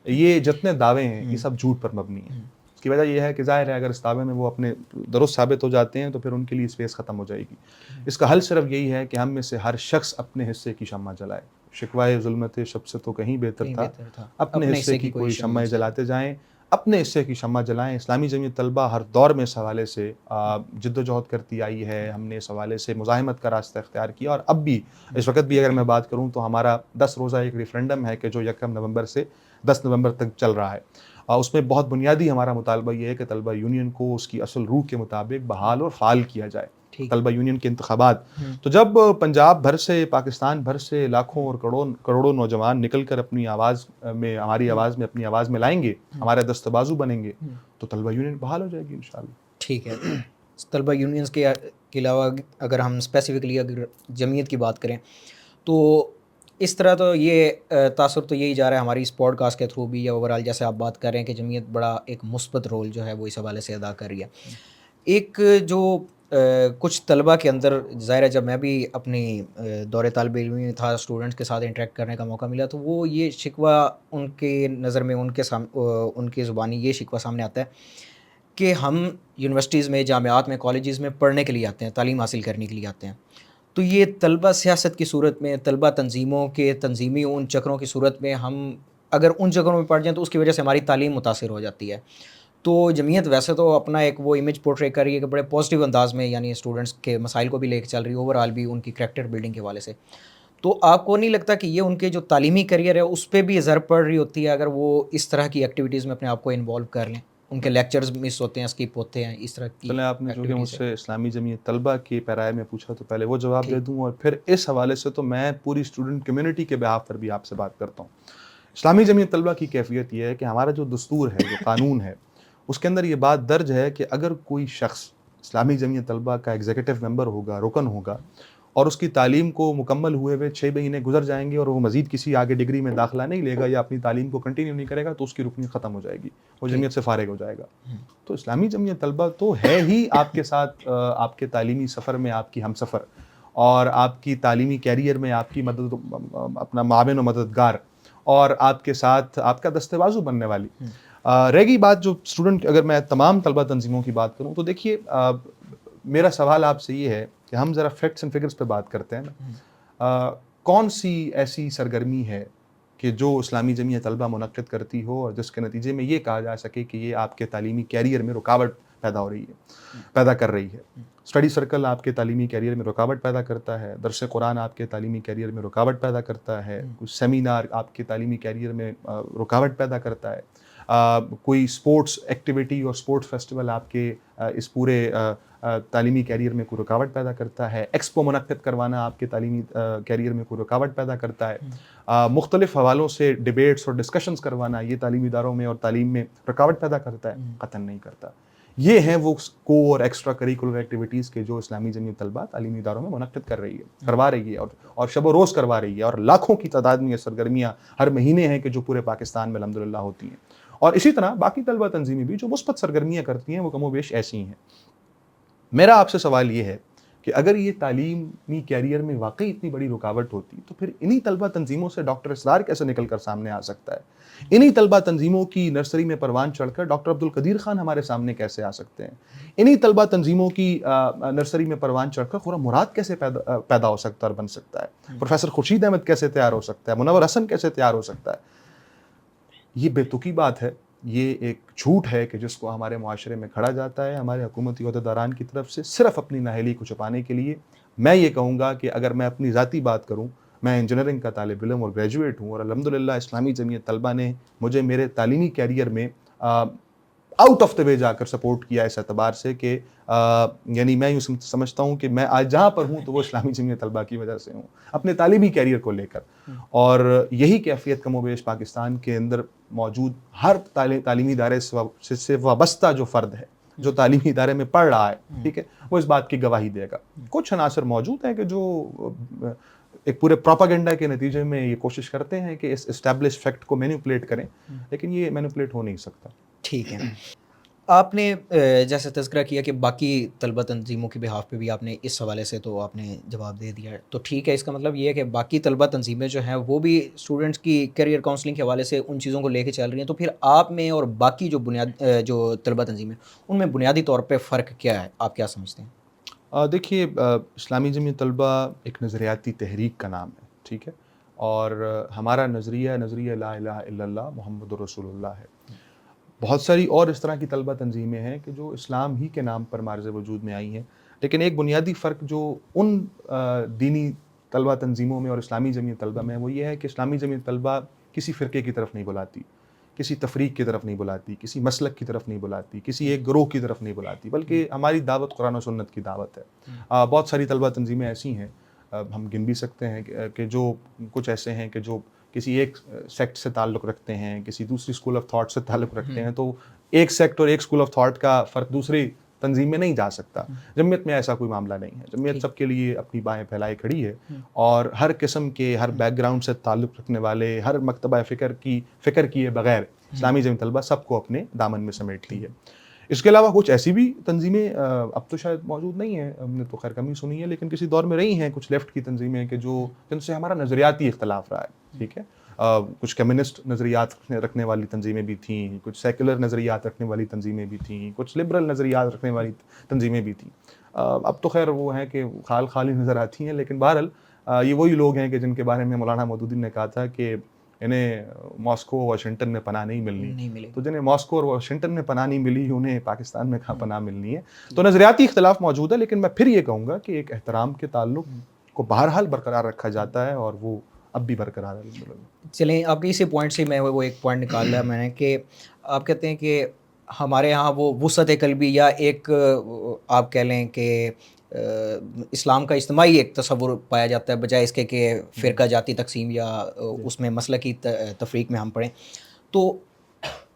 یہ جتنے دعوے ہیں یہ سب جھوٹ پر مبنی ہیں. اس کی وجہ یہ ہے کہ ظاہر ہے اگر اس دعوے میں وہ اپنے درست ثابت ہو جاتے ہیں تو پھر ان کے لیے اسپیس ختم ہو جائے گی. اس کا حل صرف یہی ہے کہ ہم میں سے ہر شخص اپنے حصے کی شمع جلائے. شکوائے ظلمت شب سے تو کہیں بہتر تھا، اپنے حصے کی کوئی شمع جلاتے جائیں، اپنے حصے کی شمع جلائیں. اسلامی جمعیت طلبہ ہر دور میں اس حوالے سے جد و جہد کرتی آئی ہے. ہم نے اس حوالے سے مزاحمت کا راستہ اختیار کیا، اور اب بھی اس وقت بھی اگر میں بات کروں تو ہمارا 10 روزہ ایک ریفرینڈم ہے کہ جو 1 نومبر سے 10 نومبر تک چل رہا ہے. اس میں بہت بنیادی ہمارا مطالبہ یہ ہے کہ طلبہ یونین کو اس کی اصل روح کے مطابق بحال اور فعال کیا جائے. طلبہ یونین کے انتخابات تو جب پنجاب بھر سے، پاکستان بھر سے لاکھوں اور کروڑوں نوجوان نکل کر اپنی آواز میں، ہماری آواز میں اپنی آواز میں لائیں گے، ہمارے دست بازو بنیں گے، تو طلبہ یونین بحال ہو جائے گی انشاءاللہ. ٹھیک ہے. طلبہ یونینز کے علاوہ اگر ہم اسپیسیفکلی اگر جمعیت کی بات کریں تو اس طرح تو یہ تاثر تو یہی جا رہا ہے ہماری اس پوڈ کاسٹ کے تھرو بھی، یا اوور آل جیسے آپ بات کر رہے ہیں کہ جمعیت بڑا ایک مثبت رول جو ہے وہ اس حوالے سے ادا کر رہی ہے. ایک جو کچھ طلبہ کے اندر ظاہر ہے جب میں بھی اپنی دور طالب علمی میں تھا، اسٹوڈنٹس کے ساتھ انٹریکٹ کرنے کا موقع ملا، تو وہ یہ شکوہ ان کے نظر میں ان کے زبانی یہ شکوہ سامنے آتا ہے کہ ہم یونیورسٹیز میں، جامعات میں، کالجز میں پڑھنے کے لیے آتے ہیں، تعلیم حاصل کرنے کے لیے آتے ہیں، تو یہ طلبہ سیاست کی صورت میں، طلبہ تنظیموں کے تنظیمی ان چکروں کی صورت میں ہم اگر ان چکروں میں پڑ جائیں تو اس کی وجہ سے ہماری تعلیم متاثر ہو جاتی ہے. تو جمعیت ویسے تو اپنا ایک وہ امیج پورٹری کر رہی ہے کہ بڑے پازیٹیو انداز میں، یعنی اسٹوڈنٹس کے مسائل کو بھی لے کے چل رہی ہے، اوور آل بھی ان کی کریکٹر بلڈنگ کے حوالے سے. تو آپ کو نہیں لگتا کہ یہ ان کے جو تعلیمی کریئر ہے اس پہ بھی اثر پڑ رہی ہوتی ہے اگر وہ اس طرح کی ایکٹیویٹیز میں اپنے آپ کو انوالو کر لیں؟ ان کے لیکچرز مس ہوتے ہیں، اسکپ ہوتے ہیں، اس طرح کی. چلیں، آپ نے جو کہ مجھ سے اسلامی جمعیت طلبہ کے پیرائے میں پوچھا تو پہلے وہ جواب دے دوں، اور پھر اس حوالے سے تو میں پوری اسٹوڈنٹ کمیونٹی کے بہاف پر بھی آپ سے بات کرتا ہوں. اسلامی جمعیت طلبہ کی کیفیت یہ ہے کہ ہمارا جو دستور ہے، جو قانون ہے، اس کے اندر یہ بات درج ہے کہ اگر کوئی شخص اسلامی جمعیت طلبہ کا ایگزیکٹو ممبر ہوگا، رکن ہوگا، اور اس کی تعلیم کو مکمل ہوئے 6 مہینے گزر جائیں گے اور وہ مزید کسی آگے ڈگری میں داخلہ نہیں لے گا یا اپنی تعلیم کو کنٹینیو نہیں کرے گا، تو اس کی رکنیت ختم ہو جائے گی، وہ جمعیت سے فارغ ہو جائے گا. تو اسلامی جمعیت طلبہ تو ہے ہی آپ کے ساتھ، آپ کے تعلیمی سفر میں آپ کی ہم سفر، اور آپ کی تعلیمی کیریئر میں آپ کی مدد، اپنا معاون و مددگار، اور آپ کے ساتھ آپ کا دست بازو بننے والی. رہ گئی بات جو اسٹوڈنٹ، اگر میں تمام طلبہ تنظیموں کی بات کروں تو دیکھیے، میرا سوال آپ سے یہ ہے کہ ہم ذرا فیکٹس اینڈ فگرز پہ بات کرتے ہیں نا. کون سی ایسی سرگرمی ہے کہ جو اسلامی جمعیت طلبہ منعقد کرتی ہو اور جس کے نتیجے میں یہ کہا جا سکے کہ یہ آپ کے تعلیمی کیریئر میں رکاوٹ پیدا کر رہی ہے؟ اسٹڈی سرکل آپ کے تعلیمی کیریئر میں رکاوٹ پیدا کرتا ہے، درس قرآن آپ کے تعلیمی کیریئر میں رکاوٹ پیدا کرتا ہے، کچھ سیمینار آپ کے تعلیمی کیریئر میں رکاوٹ پیدا کرتا ہے، کوئی سپورٹس ایکٹیویٹی اور سپورٹس فیسٹیول آپ کے اس پورے تعلیمی کیریئر میں کوئی رکاوٹ پیدا کرتا ہے، ایکسپو منعقد کروانا آپ کے تعلیمی کیریئر میں کوئی رکاوٹ پیدا کرتا ہے، مختلف حوالوں سے ڈیبیٹس اور ڈسکشنز کروانا یہ تعلیمی اداروں میں اور تعلیم میں رکاوٹ پیدا کرتا ہے؟ قطعاً نہیں کرتا. یہ ہیں وہ کور ایکسٹرا کریکولر ایکٹیویٹیز کے جو اسلامی جمعیت طلبہ تعلیمی اداروں میں منعقد کر رہی ہے، کروا رہی ہے، اور شب و روز کروا رہی ہے، اور لاکھوں کی تعداد میں یہ سرگرمیاں ہر مہینے ہیں کہ جو پورے پاکستان میں الحمدللہ ہوتی ہیں. اور اسی طرح باقی طلبہ تنظیمیں بھی جو مثبت سرگرمیاں کرتی ہیں وہ کم و بیش ایسی ہیں. میرا آپ سے سوال یہ ہے کہ اگر یہ تعلیمی کیریئر میں واقعی اتنی بڑی رکاوٹ ہوتی تو پھر انہی طلبہ تنظیموں سے ڈاکٹر اسرار کیسے نکل کر سامنے آ سکتا ہے؟ انہی طلبہ تنظیموں کی نرسری میں پروان چڑھ کر ڈاکٹر عبدالقدیر خان ہمارے سامنے کیسے آ سکتے ہیں؟ انہی طلبہ تنظیموں کی نرسری میں پروان چڑھ کر خرم مراد کیسے پیدا ہو سکتا ہے اور بن سکتا ہے؟ پروفیسر خورشید احمد کیسے تیار ہو سکتا ہے؟ منور حسن کیسے تیار ہو سکتا ہے؟ یہ بے تکی بات ہے، یہ ایک جھوٹ ہے کہ جس کو ہمارے معاشرے میں کھڑا جاتا ہے ہمارے حکومتی عہدیداران کی طرف سے صرف اپنی نااہلی کو چھپانے کے لیے. میں یہ کہوں گا کہ اگر میں اپنی ذاتی بات کروں، میں انجینئرنگ کا طالب علم اور گریجویٹ ہوں، اور الحمدللہ اسلامی جمعیت طلبہ نے مجھے میرے تعلیمی کیریئر میں آؤٹ آف دا وے جا کر سپورٹ کیا اس اعتبار سے کہ یعنی میں یوں سمجھتا ہوں کہ میں آج جہاں پر ہوں تو وہ اسلامی جمعیت طلبہ کی وجہ سے ہوں، اپنے تعلیمی کیریئر کو لے کر. اور یہی کیفیت کم و بیش پاکستان کے اندر موجود ہر تعلیمی ادارے سے وابستہ جو فرد ہے، جو تعلیمی ادارے میں پڑھ رہا ہے، ٹھیک ہے، وہ اس بات کی گواہی دے گا. کچھ عناصر موجود ہیں کہ جو ایک پورے پروپیگنڈا کے نتیجے میں یہ کوشش کرتے ہیں کہ اس اسٹیبلش فیکٹ کو مینیپولیٹ کریں، لیکن یہ مینیپولیٹ ہو نہیں سکتا. ٹھیک ہے. آپ نے جیسے تذکرہ کیا کہ باقی طلبہ تنظیموں کے بہاف پہ بھی آپ نے اس حوالے سے تو آپ نے جواب دے دیا ہے، تو ٹھیک ہے، اس کا مطلب یہ ہے کہ باقی طلبہ تنظیمیں جو ہیں وہ بھی اسٹوڈنٹس کی کیریئر کاؤنسلنگ کے حوالے سے ان چیزوں کو لے کے چل رہی ہیں، تو پھر آپ میں اور باقی جو طلبہ تنظیمیں ان میں بنیادی طور پہ فرق کیا ہے، آپ کیا سمجھتے ہیں؟ دیکھیے، اسلامی جمعیت طلبہ ایک نظریاتی تحریک کا نام ہے، ٹھیک ہے، اور ہمارا نظریہ لا الہ الا اللہ محمد رسول اللہ ہے. بہت ساری اور اس طرح کی طلبہ تنظیمیں ہیں کہ جو اسلام ہی کے نام پر معرض وجود میں آئی ہیں، لیکن ایک بنیادی فرق جو ان دینی طلبہ تنظیموں میں اور اسلامی جمعیت طلبہ میں وہ یہ ہے کہ اسلامی جمعیت طلبہ کسی فرقے کی طرف نہیں بلاتی، کسی تفریق کی طرف نہیں بلاتی، کسی مسلک کی طرف نہیں بلاتی، کسی ایک گروہ کی طرف نہیں بلاتی، بلکہ ہماری دعوت قرآن و سنت کی دعوت ہے. بہت ساری طلبہ تنظیمیں ایسی ہیں، ہم گن بھی سکتے ہیں کہ جو کچھ ایسے ہیں کہ جو کسی ایک سیکٹ سے تعلق رکھتے ہیں، کسی دوسری اسکول آف تھاٹ سے تعلق رکھتے ہیں، تو ایک سیکٹ اور ایک اسکول آف تھاٹ کا فرق دوسری تنظیم میں نہیں جا سکتا. جمعیت میں ایسا کوئی معاملہ نہیں ہے. جمعیت سب کے لیے اپنی بائیں پھیلائے کھڑی ہے، اور ہر قسم کے، ہر بیک گراؤنڈ سے تعلق رکھنے والے، ہر مکتبہ فکر کیے بغیر اسلامی جمعیت طلبہ سب کو اپنے دامن میں سمیٹتی ہے. اس کے علاوہ کچھ ایسی بھی تنظیمیں اب تو شاید موجود نہیں ہیں، ہم نے تو خیر کم ہی سنی ہے، لیکن کسی دور میں رہی ہیں کچھ لیفٹ کی تنظیمیں کہ جن سے ہمارا نظریاتی اختلاف رہا ہے، ٹھیک ہے. کچھ کمیونسٹ نظریات رکھنے والی تنظیمیں بھی تھیں، کچھ سیکولر نظریات رکھنے والی تنظیمیں بھی تھیں، کچھ لبرل نظریات رکھنے والی تنظیمیں بھی تھیں. اب تو خیر وہ ہیں کہ خالی نظر آتی ہیں، لیکن بہرحال یہ وہی لوگ ہیں کہ جن کے بارے میں مولانا مودودی نے کہا تھا کہ انہیں ماسکو اور واشنگٹن میں پناہ نہیں ملنی، تو جنہیں ماسکو اور واشنگٹن میں پناہ نہیں ملی انہیں پاکستان میں کہاں پناہ ملنی ہے. تو نظریاتی اختلاف موجود ہے، لیکن میں پھر یہ کہوں گا کہ ایک احترام کے تعلق کو بہرحال برقرار رکھا جاتا ہے، اور وہ اب بھی برقرار ہے. چلیں، آپ کے اسی پوائنٹ سے میں وہ ایک پوائنٹ نکال لیا میں نے کہ آپ کہتے ہیں کہ ہمارے ہاں وہ وسعت قلبی یا ایک آپ کہہ لیں کہ اسلام کا اجتماعی ایک تصور پایا جاتا ہے، بجائے اس کے کہ فرقہ جاتی تقسیم یا اس میں مسلکی تفریق میں ہم پڑھیں. تو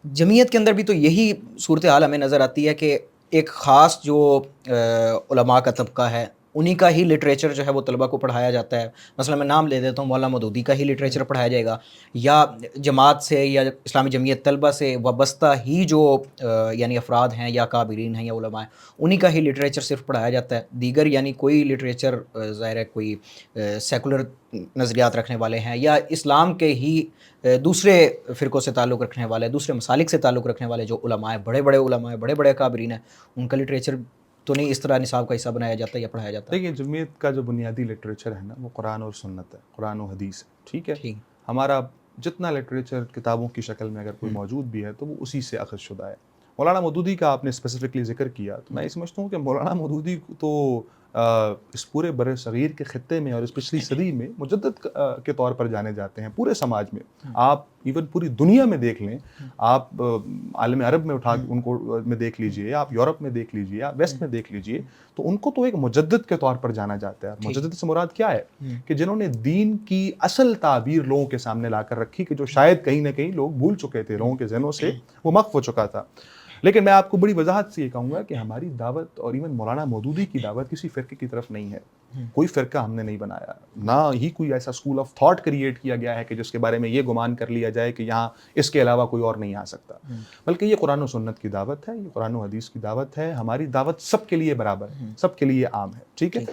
جمعیت کے اندر بھی تو یہی صورتحال ہمیں نظر آتی ہے کہ ایک خاص جو علماء کا طبقہ ہے انہی کا ہی لٹریچر جو ہے وہ طلبہ کو پڑھایا جاتا ہے. مثلا میں نام لے دیتا ہوں، مولانا مودودی کا ہی لٹریچر پڑھایا جائے گا، یا جماعت سے یا اسلامی جمعیت طلبہ سے وابستہ ہی جو یعنی افراد ہیں یا کابرین ہیں یا علماء ہیں انہی کا ہی لٹریچر صرف پڑھایا جاتا ہے. دیگر یعنی کوئی لٹریچر ظاہر ہے کوئی سیکولر نظریات رکھنے والے ہیں یا اسلام کے ہی دوسرے فرقوں سے تعلق رکھنے والے، دوسرے مسالک سے تعلق رکھنے والے جو علماء ہیں، بڑے بڑے علماء ہیں، بڑے بڑے کابرین ہیں، ان کا لٹریچر تو نہیں اس طرح نصاب کا حصہ بنایا جاتا ہے یا پڑھایا جاتا ہے. دیکھیے، جمعیت کا جو بنیادی لٹریچر ہے نا وہ قرآن اور سنت ہے، قرآن و حدیث ہے، ٹھیک ہے. ہمارا جتنا لٹریچر کتابوں کی شکل میں اگر کوئی موجود بھی ہے تو وہ اسی سے اخذ شدہ ہے. مولانا مودودی کا آپ نے اسپیسیفکلی ذکر کیا، تو میں یہ سمجھتا ہوں کہ مولانا مودودی تو اس پورے بر صغیر کے خطے میں اور اس پچھلی صدی میں مجدد کے طور پر جانے جاتے ہیں پورے سماج میں. آپ ایون پوری دنیا میں دیکھ لیں، آپ عالم عرب میں اٹھا ان کو میں دیکھ لیجئے، آپ یورپ میں دیکھ لیجئے، آپ ویسٹ میں دیکھ لیجئے، تو ان کو تو ایک مجدد کے طور پر جانا جاتا ہے. مجدد سے مراد کیا ہے؟ کہ جنہوں نے دین کی اصل تعبیر لوگوں کے سامنے لا کر رکھی کہ جو شاید کہیں نہ کہیں لوگ بھول چکے تھے، لوگوں کے ذہنوں سے وہ محو ہو چکا تھا. لیکن میں آپ کو بڑی وضاحت سے یہ کہوں گا کہ ہماری دعوت اور ایون مولانا مودودی کی دعوت کسی فرقے کی طرف نہیں ہے. کوئی فرقہ ہم نے نہیں بنایا، نہ ہی کوئی ایسا اسکول آف تھاٹ کریٹ کیا گیا ہے کہ جس کے بارے میں یہ گمان کر لیا جائے کہ یہاں اس کے علاوہ کوئی اور نہیں آ سکتا. بلکہ یہ قرآن و سنت کی دعوت ہے، یہ قرآن و حدیث کی دعوت ہے. ہماری دعوت سب کے لیے برابر ہے، سب کے لیے عام ہے، ٹھیک ہے.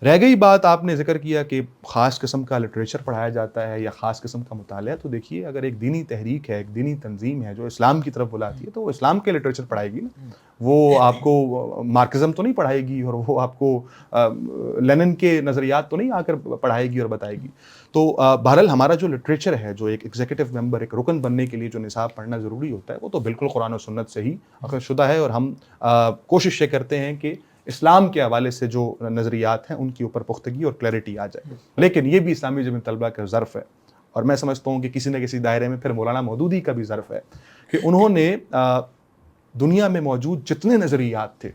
رہ گئی بات، آپ نے ذکر کیا کہ خاص قسم کا لٹریچر پڑھایا جاتا ہے یا خاص قسم کا مطالعہ. تو دیکھیے، اگر ایک دینی تحریک ہے، ایک دینی تنظیم ہے جو اسلام کی طرف بلاتی ہے تو وہ اسلام کے لٹریچر پڑھائے گی نا. وہ آپ کو مارکزم تو نہیں پڑھائے گی، اور وہ آپ کو لینن کے نظریات تو نہیں آ کر پڑھائے گی اور بتائے گی. تو بہرحال ہمارا جو لٹریچر ہے، جو ایک ایگزیکٹو ممبر، ایک رکن بننے کے لیے جو نصاب پڑھنا ضروری ہوتا ہے، وہ تو بالکل قرآن و سنت سے ہی اخذ شدہ ہے. اور ہم کوشش یہ کرتے ہیں کہ اسلام کے حوالے سے جو نظریات ہیں ان کے اوپر پختگی اور کلیئرٹی آ جائے. لیکن یہ بھی اسلامی جمعیت طلبہ کا ظرف ہے, اور میں سمجھتا ہوں کہ کسی نہ کسی دائرے میں پھر مولانا مودودی کا بھی ظرف ہے کہ انہوں نے دنیا میں موجود جتنے نظریات تھے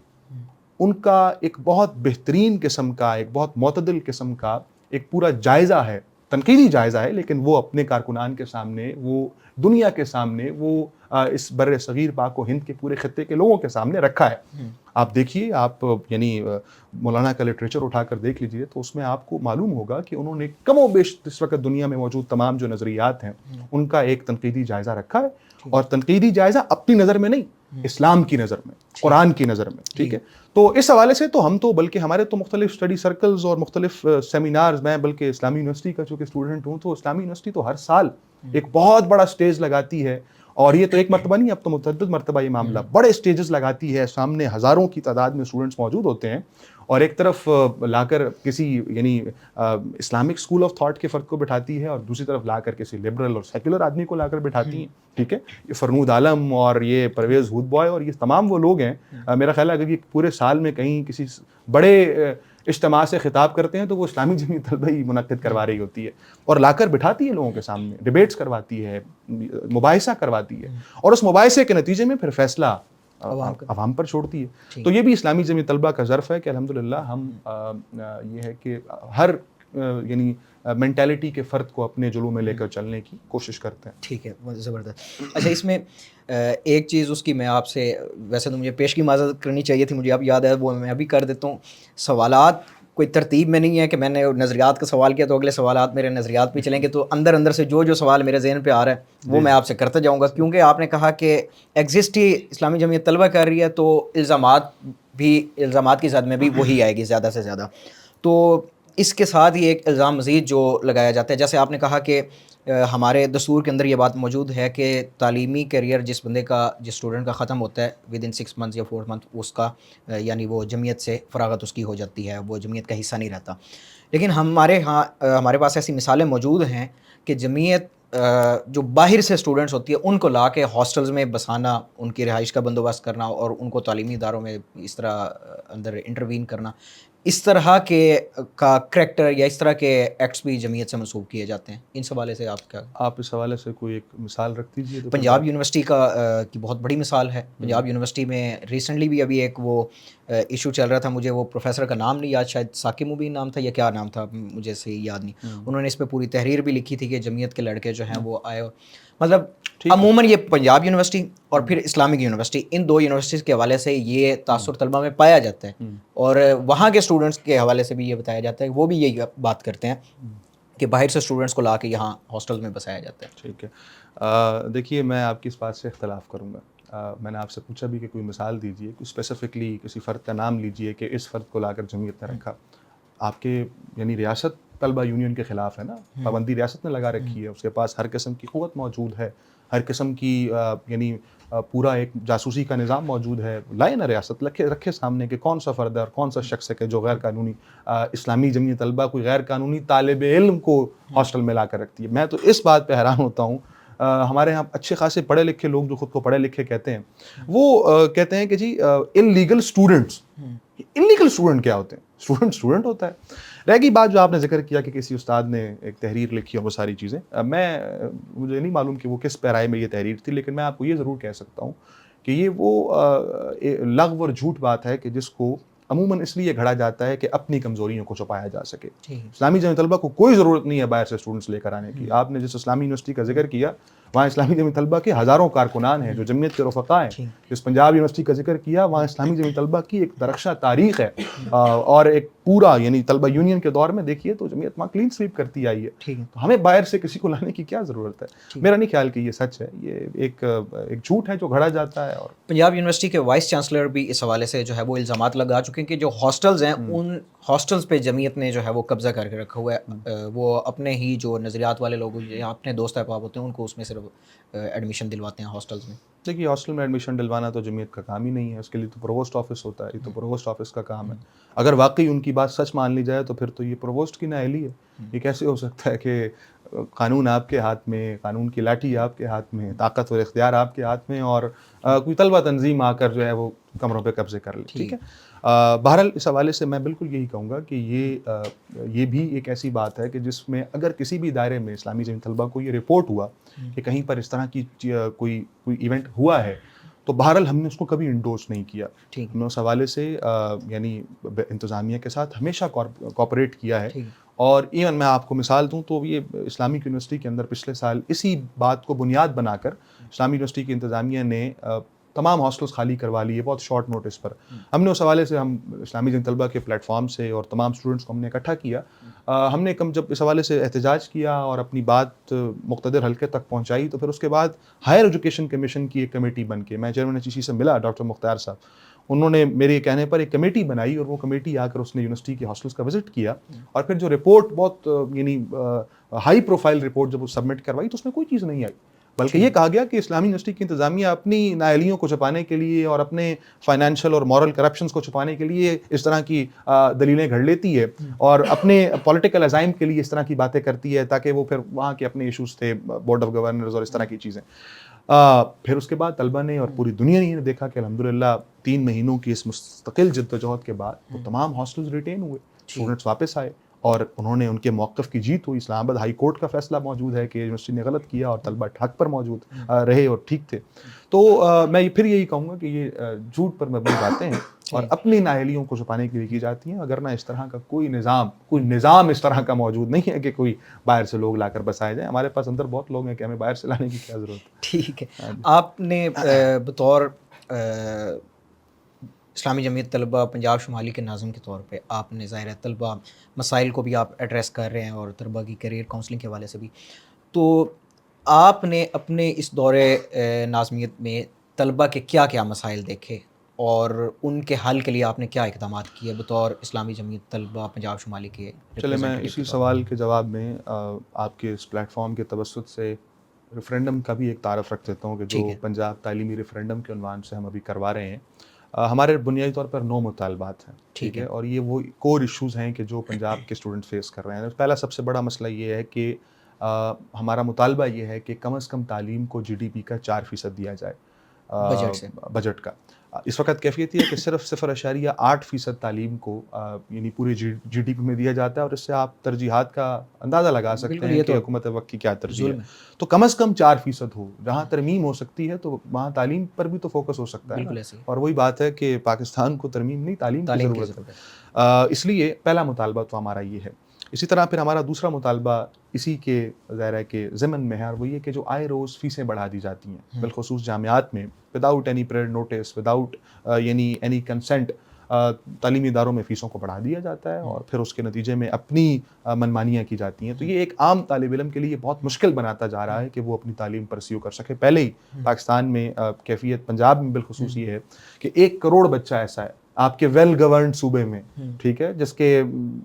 ان کا ایک بہت بہترین قسم کا, ایک بہت معتدل قسم کا ایک پورا جائزہ ہے, تنقیدی جائزہ ہے, لیکن وہ اپنے کارکنان کے سامنے, وہ دنیا کے سامنے, وہ اس بر صغیر پاک و ہند کے پورے خطے کے لوگوں کے سامنے رکھا ہے. آپ دیکھیے, آپ یعنی مولانا کا لٹریچر اٹھا کر دیکھ لیجئے تو اس میں آپ کو معلوم ہوگا کہ انہوں نے کم و بیش اس وقت دنیا میں موجود تمام جو نظریات ہیں ان کا ایک تنقیدی جائزہ رکھا ہے, اور تنقیدی جائزہ اپنی نظر میں نہیں, اسلام کی نظر میں, قرآن کی نظر میں. ٹھیک ہے, تو اس حوالے سے تو ہم تو, بلکہ ہمارے تو مختلف اسٹڈی سرکلز اور مختلف سیمینارز, میں بلکہ اسلامی یونیورسٹی کا چونکہ اسٹوڈنٹ ہوں, تو اسلامی یونیورسٹی تو ہر سال ایک بہت بڑا اسٹیج لگاتی ہے, اور یہ تو ایک مرتبہ نہیں, اب تو متعدد مرتبہ یہ معاملہ, بڑے اسٹیجز لگاتی ہے, سامنے ہزاروں کی تعداد میں اسٹوڈنٹس موجود ہوتے ہیں, اور ایک طرف لا کر کسی یعنی اسلامک اسکول آف تھاٹ کے فرد کو بٹھاتی ہے, اور دوسری طرف لا کر کسی لبرل اور سیکولر آدمی کو لا کر بٹھاتی ہیں. ٹھیک ہے, یہ فرنود عالم اور یہ پرویز ہود بوائے اور یہ تمام وہ لوگ ہیں, میرا خیال ہے اگر یہ پورے سال میں کہیں کسی بڑے اجتماع سے خطاب کرتے ہیں تو وہ اسلامی جمعیت طلبہ ہی منعقد کروا رہی ہوتی ہے, اور لا کر بٹھاتی ہے لوگوں کے سامنے, ڈیبیٹس کرواتی ہے, مباحثہ کرواتی ہے, اور اس مباحثے کے نتیجے میں پھر فیصلہ عوام پر چھوڑتی ہے. تو یہ بھی اسلامی جمعیت طلبہ کا ظرف ہے کہ الحمدللہ ہم یہ ہے کہ ہر یعنی مینٹیلٹی کے فرد کو اپنے جلووں میں لے کر چلنے کی کوشش کرتے ہیں. ٹھیک ہے, زبردست. اچھا, اس میں ایک چیز اس کی میں آپ سے, ویسے تو مجھے پیشگی معذرت کرنی چاہیے تھی, مجھے اب یاد ہے, وہ میں ابھی کر دیتا ہوں. سوالات کوئی ترتیب میں نہیں ہے کہ میں نے نظریات کا سوال کیا تو اگلے سوالات میرے نظریات پہ چلیں گے, تو اندر سے جو سوال میرے ذہن پہ آ رہا ہے وہ میں آپ سے کرتا جاؤں گا, کیونکہ آپ نے کہا کہ ایگزسٹ ہی اسلامی جمعیت طلبہ کر رہی ہے, تو الزامات کی زد میں بھی وہی آئے گی زیادہ سے زیادہ. تو اس کے ساتھ ہی ایک الزام مزید جو لگایا جاتا ہے, جیسے آپ نے کہا کہ ہمارے دستور کے اندر یہ بات موجود ہے کہ تعلیمی کیریئر جس اسٹوڈنٹ کا ختم ہوتا ہے ود ان 6 months یا 4 months, اس کا یعنی وہ جمعیت سے فراغت اس کی ہو جاتی ہے, وہ جمعیت کا حصہ نہیں رہتا. لیکن ہمارے پاس ایسی مثالیں موجود ہیں کہ جمعیت جو باہر سے اسٹوڈنٹس ہوتی ہے ان کو لا کے ہاسٹلز میں بسانا, ان کی رہائش کا بندوبست کرنا, اور ان کو تعلیمی اداروں میں اس طرح اندر انٹروین کرنا, اس طرح کے کا کریکٹر یا اس طرح کے ایکٹس بھی جمعیت سے منسوب کیے جاتے ہیں. ان حوالے سے آپ اس حوالے سے کوئی ایک مثال رکھ دیجیے. پنجاب یونیورسٹی کی بہت بڑی مثال ہے. پنجاب یونیورسٹی میں ریسنٹلی بھی ابھی ایک وہ ایشو چل رہا تھا, مجھے وہ پروفیسر کا نام نہیں یاد, شاید ثاقب مبین نام تھا یا کیا نام تھا, مجھے صحیح یاد نہیں. انہوں نے اس پہ پوری تحریر بھی لکھی تھی کہ جمعیت کے لڑکے جو ہیں وہ آئے, مطلب عموماً یہ پنجاب یونیورسٹی اور پھر اسلامک یونیورسٹی, ان دو یونیورسٹیز کے حوالے سے یہ تاثر طلبہ میں پایا جاتا ہے, اور وہاں کے اسٹوڈنٹس کے حوالے سے بھی یہ بتایا جاتا ہے, وہ بھی یہی بات کرتے ہیں کہ باہر سے اسٹوڈنٹس کو لا کے یہاں ہاسٹل میں بسایا جاتا ہے. ٹھیک ہے, دیکھیے میں آپ کی اس بات سے اختلاف کروں گا. میں نے آپ سے پوچھا بھی کہ کوئی مثال دیجیے, کوئی اسپیسیفکلی کسی فرد کا نام لیجیے کہ اس فرد کو لا کر جمعیت نے رکھا. آپ کے یعنی ریاست طلبہ یونین کے خلاف ہے نا, پابندی ریاست نے لگا رکھی ہے, اس کے پاس ہر قسم کی قوت موجود ہے, ہر قسم کی یعنی پورا ایک جاسوسی کا نظام موجود ہے. لائے نا ریاست, رکھے سامنے کہ کون سا فرد ہے اور کون سا شخص ہے کہ جو غیر قانونی اسلامی جمعیت طلبہ کوئی غیر قانونی طالب علم کو ہاسٹل میں لا کر رکھتی ہے. میں تو اس بات پہ حیران ہوتا ہوں, ہمارے یہاں اچھے خاصے پڑھے لکھے لوگ جو خود کو پڑھے لکھے کہتے ہیں, وہ کہتے ہیں کہ جی انلیگل اسٹوڈنٹس. انلیگل اسٹوڈنٹ کیا ہوتے ہیں؟ اسٹوڈنٹ ہوتا ہے. رہ گئی بات جو آپ نے ذکر کیا کہ کسی استاد نے ایک تحریر لکھی اور وہ ساری چیزیں, مجھے نہیں معلوم کہ وہ کس پیرائے میں یہ تحریر تھی, لیکن میں آپ کو یہ ضرور کہہ سکتا ہوں کہ یہ وہ لغو اور جھوٹ بات ہے کہ جس کو عموماً اس لیے گھڑا جاتا ہے کہ اپنی کمزوریوں کو چھپایا جا سکے. اسلامی جمعیت طلبہ کو کوئی ضرورت نہیں ہے باہر سے اسٹوڈنٹس لے کر آنے کی. آپ نے جس اسلامی یونیورسٹی کا ذکر کیا وہاں اسلامی جمعیت طلبہ کے ہزاروں کارکنان ہیں جو جمعیت کے رفقا ہیں. جس پنجاب یونیورسٹی کا ذکر کیا وہاں اسلامی جمعیت طلبہ کی ایک درخشاں تاریخ ہے, اور ایک پورا یعنی طلبہ یونین کے دور میں دیکھیے تو جمعیت وہاں کلین سویپ کرتی آئی ہے. تو ہمیں باہر سے کسی کو لانے کی کیا ضرورت ہے؟ میرا نہیں خیال کہ یہ سچ ہے, یہ ایک جھوٹ ہے جو گھڑا جاتا ہے. اور پنجاب یونیورسٹی کے وائس چانسلر بھی اس حوالے سے جو ہے وہ الزامات لگا چکے ہیں کہ جو ہاسٹلز ہیں ان ہاسٹلز پہ جمعیت نے جو ہے وہ قبضہ کر کے رکھا ہوا ہے. وہ اپنے ہی جو نظریات والے لوگ یا اپنے دوست احباب ہوتے ہیں ان کو اس میں صرف ایڈمیشن دلواتے ہیں ہاسٹلز میں. دیکھیے ہاسٹل میں ایڈمیشن دلوانا تو جمعیت کا کام ہی نہیں ہے, اس کے لیے تو پرووسٹ آفس ہوتا ہے, یہ تو پرووسٹ آفس کا کام ہے. اگر واقعی ان کی بات سچ مان لی جائے تو پھر تو یہ پرووسٹ کی نااہلی ہے. یہ کیسے ہو سکتا ہے کہ قانون آپ کے ہاتھ میں، قانون کی لاٹھی آپ کے ہاتھ میں، طاقت اور اختیار آپ کے ہاتھ میں، اور کوئی طلبہ تنظیم آ کر جو ہے وہ کمروں پہ قبضے کر لے. ٹھیک ہے. بہرحال اس حوالے سے میں بالکل یہی کہوں گا کہ یہ بھی ایک ایسی بات ہے کہ جس میں اگر کسی بھی دائرے میں اسلامی جمعیت طلبہ کو یہ رپورٹ ہوا کہ کہیں پر اس طرح کی کوئی ایونٹ ہوا ہے، تو بہرحال ہم نے اس کو کبھی انڈورس نہیں کیا. ہم نے اس حوالے سے یعنی انتظامیہ کے ساتھ ہمیشہ کوآپریٹ کیا ہے. اور ایون میں آپ کو مثال دوں تو یہ اسلامک یونیورسٹی کے اندر پچھلے سال اسی بات کو بنیاد بنا کر اسلامی یونیورسٹی کی انتظامیہ نے تمام ہاسٹلز خالی کروا لیے بہت شارٹ نوٹس پر. ہم نے اس حوالے سے ہم اسلامی جمعیت طلبہ کے پلیٹ فارم سے اور تمام اسٹوڈنٹس کو ہم نے اکٹھا کیا. ہم نے جب اس حوالے سے احتجاج کیا اور اپنی بات مقتدر حلقے تک پہنچائی، تو پھر اس کے بعد ہائر ایجوکیشن کمیشن کی ایک کمیٹی بن کے میں چیئرمین ایچ ای سی سے ملا، ڈاکٹر مختار صاحب، انہوں نے میرے کہنے پر ایک کمیٹی بنائی، اور وہ کمیٹی آ کر اس نے یونیورسٹی کے ہاسٹلس کا وزٹ کیا، اور پھر جو رپورٹ بہت یعنی ہائی پروفائل رپورٹ جب وہ سبمٹ کروائی تو اس میں کوئی چیز نہیں آئی، بلکہ یہ کہا گیا کہ اسلامی یونیورسٹی کی انتظامیہ اپنی نااہلیوں کو چھپانے کے لیے اور اپنے فائنینشیل اور مورل کرپشنز کو چھپانے کے لیے اس طرح کی دلیلیں گھڑ لیتی ہے، اور اپنے پولیٹیکل عزائم کے لیے اس طرح کی باتیں کرتی ہے تاکہ وہ پھر وہاں کے اپنے ایشوز تھے، بورڈ آف گورنرز اور اس طرح کی چیزیں. پھر اس کے بعد طلبہ نے اور پوری دنیا نے دیکھا کہ الحمدللہ 3 مہینوں کی اس مستقل جدوجہد کے بعد وہ تمام ہاسٹلز ریٹین ہوئے، اسٹوڈنٹس واپس آئے، اور انہوں نے ان کے موقف کی جیت ہوئی. اسلام آباد ہائی کورٹ کا فیصلہ موجود ہے کہ یونیورسٹی نے غلط کیا اور طلبہ حق پر موجود رہے اور ٹھیک تھے. تو میں پھر یہی کہوں گا کہ یہ جھوٹ پر مبنی باتیں ہیں اور اپنی نااہلیوں کو چھپانے کے لیے کی جاتی ہیں، اگر نہ اس طرح کا کوئی نظام اس طرح کا موجود نہیں ہے کہ کوئی باہر سے لوگ لا کر بسائے جائیں. ہمارے پاس اندر بہت لوگ ہیں کہ ہمیں باہر سے لانے کی کیا ضرورت ہے. ٹھیک ہے. آپ نے بطور اسلامی جمعیت طلبہ پنجاب شمالی کے ناظم کے طور پہ آپ نے ظاہر ہے طلبہ مسائل کو بھی آپ ایڈریس کر رہے ہیں اور طلبہ کی کیریئر کاؤنسلنگ کے حوالے سے بھی، تو آپ نے اپنے اس دورے ناظمیت میں طلبہ کے کیا کیا مسائل دیکھے اور ان کے حل کے لیے آپ نے کیا اقدامات کیے بطور اسلامی جمعیت طلبہ پنجاب شمالی کے؟ چلے میں اسی سوال کے جواب میں آپ کے اس پلیٹ فارم کے توسط سے ریفرینڈم کا بھی ایک تعارف رکھ دیتا ہوں کہ جو پنجاب تعلیمی ریفرینڈم کے عنوان سے ہم ابھی کروا رہے ہیں. ہمارے بنیادی طور پر 9 مطالبات ہیں، ٹھیک ہے، اور یہ وہ کور ایشوز ہیں کہ جو پنجاب کے اسٹوڈنٹ فیس کر رہے ہیں. پہلا سب سے بڑا مسئلہ یہ ہے کہ ہمارا مطالبہ یہ ہے کہ کم از کم تعلیم کو GDP کا 4% دیا جائے بجٹ کا. اس وقت کیفیت یہ ہے کہ صرف 0.8% تعلیم کو یعنی پورے GDP میں دیا جاتا ہے، اور اس سے آپ ترجیحات کا اندازہ لگا سکتے ہیں کہ حکومت وقت کی کیا ترجیح ہے. تو کم از کم 4% ہو، جہاں ترمیم ہو سکتی ہے تو وہاں تعلیم پر بھی تو فوکس ہو سکتا ہے. اور وہی بات ہے کہ پاکستان کو ترمیم نہیں، تعلیم کی ضرورت ہے. اس لیے پہلا مطالبہ تو ہمارا یہ ہے. اسی طرح پھر ہمارا دوسرا مطالبہ اسی کے ظاہر ہے کہ ضمن میں ہے، اور وہ یہ کہ جو آئے روز فیسیں بڑھا دی جاتی ہیں بالخصوص جامعات میں without any prior notice, without یعنی اینی کنسنٹ، تعلیمی اداروں میں فیسوں کو بڑھا دیا جاتا ہے اور پھر اس کے نتیجے میں اپنی منمانیاں کی جاتی ہیں. تو یہ ایک عام طالب علم کے لیے بہت مشکل بناتا جا رہا ہے کہ وہ اپنی تعلیم پرسیو کر سکے. پہلے ہی پاکستان میں کیفیت پنجاب میں بالخصوص یہ ہے کہ 1 کروڑ بچہ ایسا ہے آپ کے ویل گورنڈ صوبے میں، ٹھیک ہے، جس کے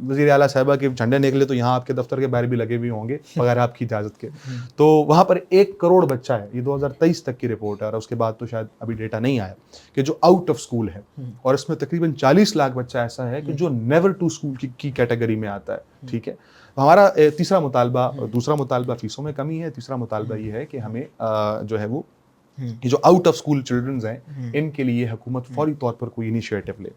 وزیر اعلیٰ صاحبہ کے جھنڈے نکلے تو یہاں آپ کے دفتر کے باہر بھی لگے ہوئے ہوں گے بغیر آپ کی اجازت کے. تو وہاں پر 1 کروڑ بچہ ہے. یہ 2023 تک کی رپورٹ ہے اور اس کے بعد تو شاید ابھی ڈیٹا نہیں آیا کہ جو آؤٹ آف اسکول ہے، اور اس میں تقریباً 40 لاکھ بچہ ایسا ہے کہ جو نیور ٹو اسکول کی کیٹیگری میں آتا ہے. ٹھیک ہے. ہمارا تیسرا مطالبہ، دوسرا مطالبہ فیسوں میں کمی ہے، تیسرا مطالبہ یہ ہے کہ ہمیں جو ہے وہ یہ جو آؤٹ آف اسکول چلڈرنز ہیں ان کے لیے حکومت فوری طور پر کوئی انیشیٹو لے.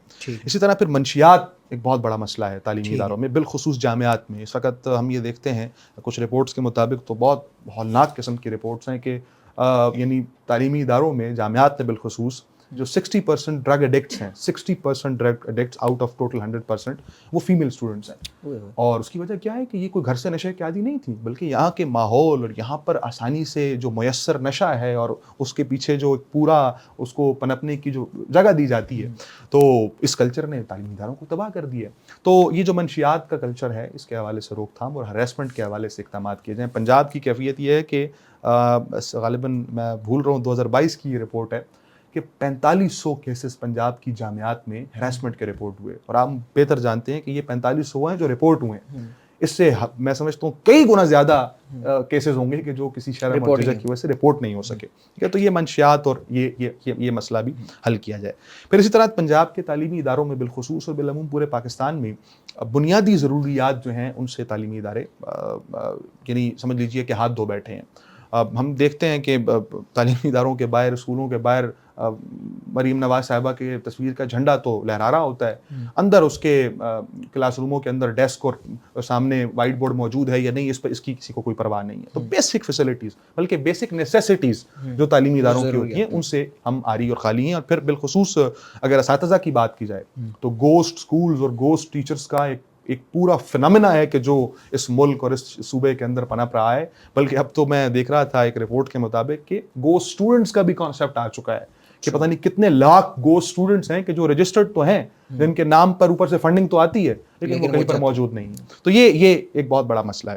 اسی طرح پھر منشیات ایک بہت بڑا مسئلہ ہے تعلیمی اداروں میں، بالخصوص جامعات میں. اس وقت ہم یہ دیکھتے ہیں کچھ رپورٹس کے مطابق تو بہت ہولناک قسم کی رپورٹس ہیں کہ یعنی تعلیمی اداروں میں جامعات میں بالخصوص جو 60% ڈرگ ایڈکٹس ہیں، 60% drug addicts out of total 100% وہ فیمیل اسٹوڈنٹس ہیں. اور اس کی وجہ کیا ہے کہ یہ کوئی گھر سے نشے کی عادی نہیں تھی، بلکہ یہاں کے ماحول اور یہاں پر آسانی سے جو میسر نشہ ہے اور اس کے پیچھے جو پورا اس کو پنپنے کی جو جگہ دی جاتی ہے، تو اس کلچر نے تعلیمی اداروں کو تباہ کر دیا. تو یہ جو منشیات کا کلچر ہے اس کے حوالے سے روک تھام اور ہراسمنٹ کے حوالے سے اقدامات کیے جائیں. پنجاب کی کیفیت یہ ہے کہ غالباً میں بھول رہا ہوں 2022 کی یہ رپورٹ ہے کہ 4500 کیسز پنجاب کی جامعات میں ہراسمنٹ کے رپورٹ ہوئے. اور آپ بہتر جانتے ہیں کہ یہ 4500 ہیں جو رپورٹ ہوئے ہیں. اس سے میں سمجھتا ہوں کئی گنا زیادہ کیسز ہوں گے کہ جو کسی شرح معجزہ کی وجہ سے رپورٹ نہیں ہو سکے. ٹھیک ہے, تو یہ منشیات اور یہ مسئلہ بھی حل کیا جائے. پھر اسی طرح پنجاب کے تعلیمی اداروں میں بالخصوص اور بالعموم پورے پاکستان میں بنیادی ضروریات جو ہیں ان سے تعلیمی ادارے یعنی سمجھ لیجئے کہ ہاتھ دھو بیٹھے ہیں. ہم دیکھتے ہیں کہ تعلیمی اداروں کے باہر, اسکولوں کے باہر مریم نواز صاحبہ کے تصویر کا جھنڈا تو لہرا رہا ہوتا ہے, اندر اس کے کلاس روموں کے اندر ڈیسک اور سامنے وائٹ بورڈ موجود ہے یا نہیں اس کی کسی کو کوئی پرواہ نہیں ہے. تو بیسک فیسلٹیز بلکہ بیسک نیسیسٹیز جو تعلیمی اداروں کی ہوتی ہیں ان سے ہم عاری اور خالی ہیں. اور پھر بالخصوص اگر اساتذہ کی بات کی جائے تو گوسٹ اسکولز اور گوسٹ ٹیچرز کا ایک پورا فنامنا ہے کہ جو اس ملک اور اس صوبے کے اندر پنپ رہا ہے. بلکہ اب تو میں دیکھ رہا تھا ایک رپورٹ کے مطابق کہ گوسٹ اسٹوڈنٹس کا بھی کانسیپٹ آ چکا ہے کہ پتہ نہیں کتنے لاکھ گوسٹ اسٹوڈنٹس ہیں کہ جو رجسٹرڈ تو ہیں, جن کے نام پر اوپر سے فنڈنگ تو آتی ہے لیکن وہ کہیں پر موجود نہیں ہے. تو یہ ایک بہت بڑا مسئلہ ہے.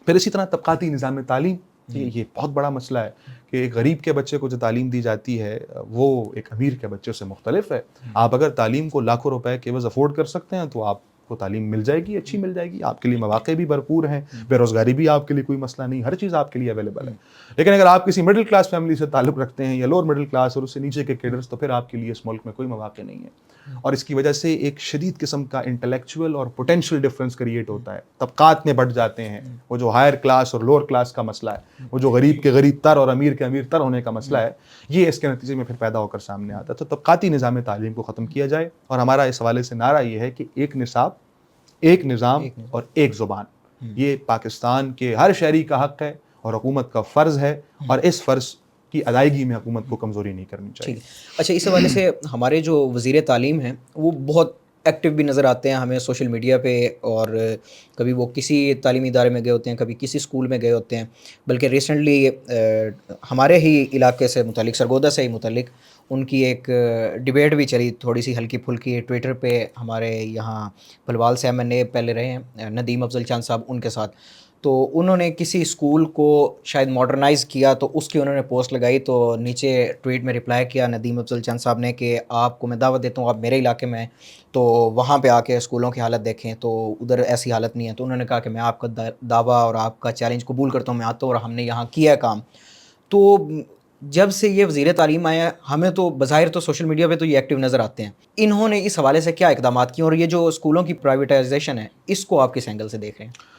پھر اسی طرح طبقاتی نظام تعلیم, یہ بہت بڑا مسئلہ ہے کہ ایک غریب کے بچے کو جو تعلیم دی جاتی ہے وہ ایک امیر کے بچے سے مختلف ہے. آپ اگر تعلیم کو لاکھوں روپے کے عوض افورڈ کر سکتے ہیں تو آپ کو تعلیم مل جائے گی, اچھی مل جائے گی, آپ کے لیے مواقع بھی بھرپور ہیں, بے روزگاری بھی آپ کے لیے کوئی مسئلہ نہیں, ہر چیز آپ کے لیے اویلیبل ہے. لیکن اگر آپ کسی مڈل کلاس فیملی سے تعلق رکھتے ہیں یا لوور مڈل کلاس اور اس سے نیچے کے کیڈرز, تو پھر آپ کے لیے اس ملک میں کوئی مواقع نہیں ہے. اور اس کی وجہ سے ایک شدید قسم کا انٹلیکچوئل اور پوٹینشیل ڈفرینس کریٹ ہوتا ہے, طبقات میں بٹ جاتے ہیں. وہ جو ہائر کلاس اور لوور کلاس کا مسئلہ ہے, وہ جو غریب کے غریب تر اور امیر کے امیر تر ہونے کا مسئلہ ہے, یہ اس کے نتیجے میں پھر پیدا ہو کر سامنے آتا ہے. تو طبقاتی نظام تعلیم کو ختم کیا جائے. اور ہمارا اس حوالے سے نعرہ یہ ہے کہ ایک نصاب, ایک نظام اور ایک زبان. یہ پاکستان کے ہر شہری کا حق ہے اور حکومت کا فرض ہے, اور اس فرض کی ادائیگی میں حکومت کو کمزوری نہیں کرنی چاہیے. اچھا, اس حوالے سے ہمارے جو وزیر تعلیم ہیں وہ بہت ایکٹیو بھی نظر آتے ہیں ہمیں سوشل میڈیا پہ, اور کبھی وہ کسی تعلیمی ادارے میں گئے ہوتے ہیں, کبھی کسی اسکول میں گئے ہوتے ہیں. بلکہ ریسنٹلی ہمارے ہی علاقے سے متعلق, سرگودا سے ہی متعلق ان کی ایک ڈبیٹ بھی چلی تھوڑی سی ہلکی پھلکی ٹویٹر پہ. ہمارے یہاں بھلوال سے MNA پہلے رہے ہیں ندیم افضل چاند صاحب, ان کے ساتھ, تو انہوں نے کسی اسکول کو شاید ماڈرنائز کیا تو اس کی انہوں نے پوسٹ لگائی, تو نیچے ٹویٹ میں رپلائی کیا ندیم افضل چاند صاحب نے کہ آپ کو میں دعوت دیتا ہوں, آپ میرے علاقے میں ہیں تو وہاں پہ آ کے اسکولوں کی حالت دیکھیں, تو ادھر ایسی حالت نہیں ہے. تو انہوں نے کہا کہ میں آپ کا دعویٰ اور آپ کا چیلنج قبول کرتا ہوں, میں آتا ہوں اور ہم نے یہاں کیا کام. تو جب سے یہ وزیر تعلیم آیا, ہمیں تو بظاہر تو سوشل میڈیا پہ تو یہ ایکٹیو نظر آتے ہیں, انہوں نے اس حوالے سے کیا اقدامات کیے, اور یہ جو اسکولوں کی پرائیویٹائزیشن ہے اس کو آپ کس اینگل سے دیکھ رہے ہیں؟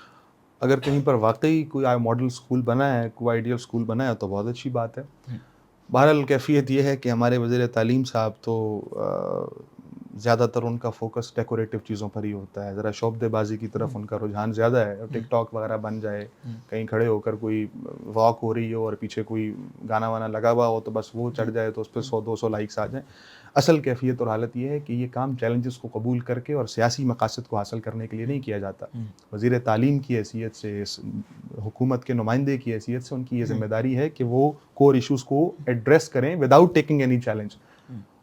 اگر کہیں پر واقعی کوئی ماڈل اسکول بنا ہے, کوئی آئیڈیل اسکول بنا ہے تو بہت اچھی بات ہے. بہرحال کیفیت یہ ہے کہ ہمارے وزیر تعلیم صاحب تو زیادہ تر ان کا فوکس ڈیکوریٹو چیزوں پر ہی ہوتا ہے, ذرا شعبدے بازی کی طرف ان کا رجحان زیادہ ہے. ٹک ٹاک وغیرہ بن جائے, کہیں کھڑے ہو کر کوئی واک ہو رہی ہو اور پیچھے کوئی گانا وانا لگا ہوا ہو تو بس وہ چڑھ جائے تو اس پہ 100-200 لائکس آ جائیں. اصل کیفیت اور حالت یہ ہے کہ یہ کام چیلنجز کو قبول کر کے اور سیاسی مقاصد کو حاصل کرنے کے لیے نہیں کیا جاتا. وزیر تعلیم کی حیثیت سے, حکومت کے نمائندے کی حیثیت سے ان کی یہ ذمہ داری ہے کہ وہ کور ایشوز کو ایڈریس کریں وداؤٹ ٹیکنگ اینی چیلنج.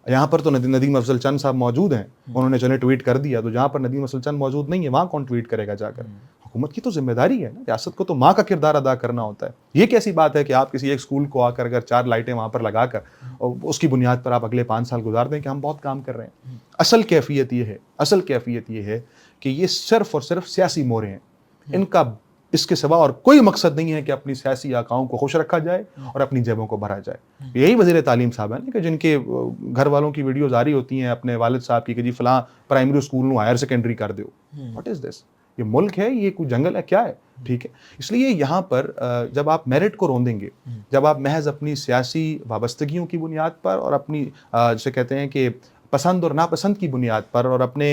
یہاں پر تو ندیم افضل چند صاحب موجود ہیں, انہوں نے چلے ٹویٹ کر دیا, تو جہاں پر ندیم افضل چند موجود نہیں ہے وہاں کون ٹویٹ کرے گا جا کر؟ حکومت کی تو ذمہ داری ہے نا, ریاست کو تو ماں کا کردار ادا کرنا ہوتا ہے. یہ کیسی بات ہے کہ آپ کسی ایک اسکول کو آ کر اگر 4 لائٹیں وہاں پر لگا کر اور اس کی بنیاد پر آپ اگلے 5 سال گزار دیں کہ ہم بہت کام کر رہے ہیں. اصل کیفیت یہ ہے کہ یہ صرف اور صرف سیاسی مورے ہیں. ان کا اس کے سوا اور کوئی مقصد نہیں ہے کہ اپنی سیاسی آقاؤں کو خوش رکھا جائے اور اپنی جیبوں کو بھرا جائے. یہی وزیر تعلیم صاحب ہیں کہ جن کے گھر والوں کی ویڈیوز آ رہی ہوتی ہیں اپنے والد صاحب کی کہ جی فلاں پرائمری اسکول نو ہائر سیکنڈری کر دو. واٹ از دس؟ یہ ملک ہے, یہ کوئی جنگل ہے, کیا ہے؟ ٹھیک ہے, اس لیے یہاں پر جب آپ میرٹ کو روندیں گے, جب آپ محض اپنی سیاسی وابستگیوں کی بنیاد پر اور اپنی جسے کہتے ہیں کہ پسند اور ناپسند کی بنیاد پر اور اپنے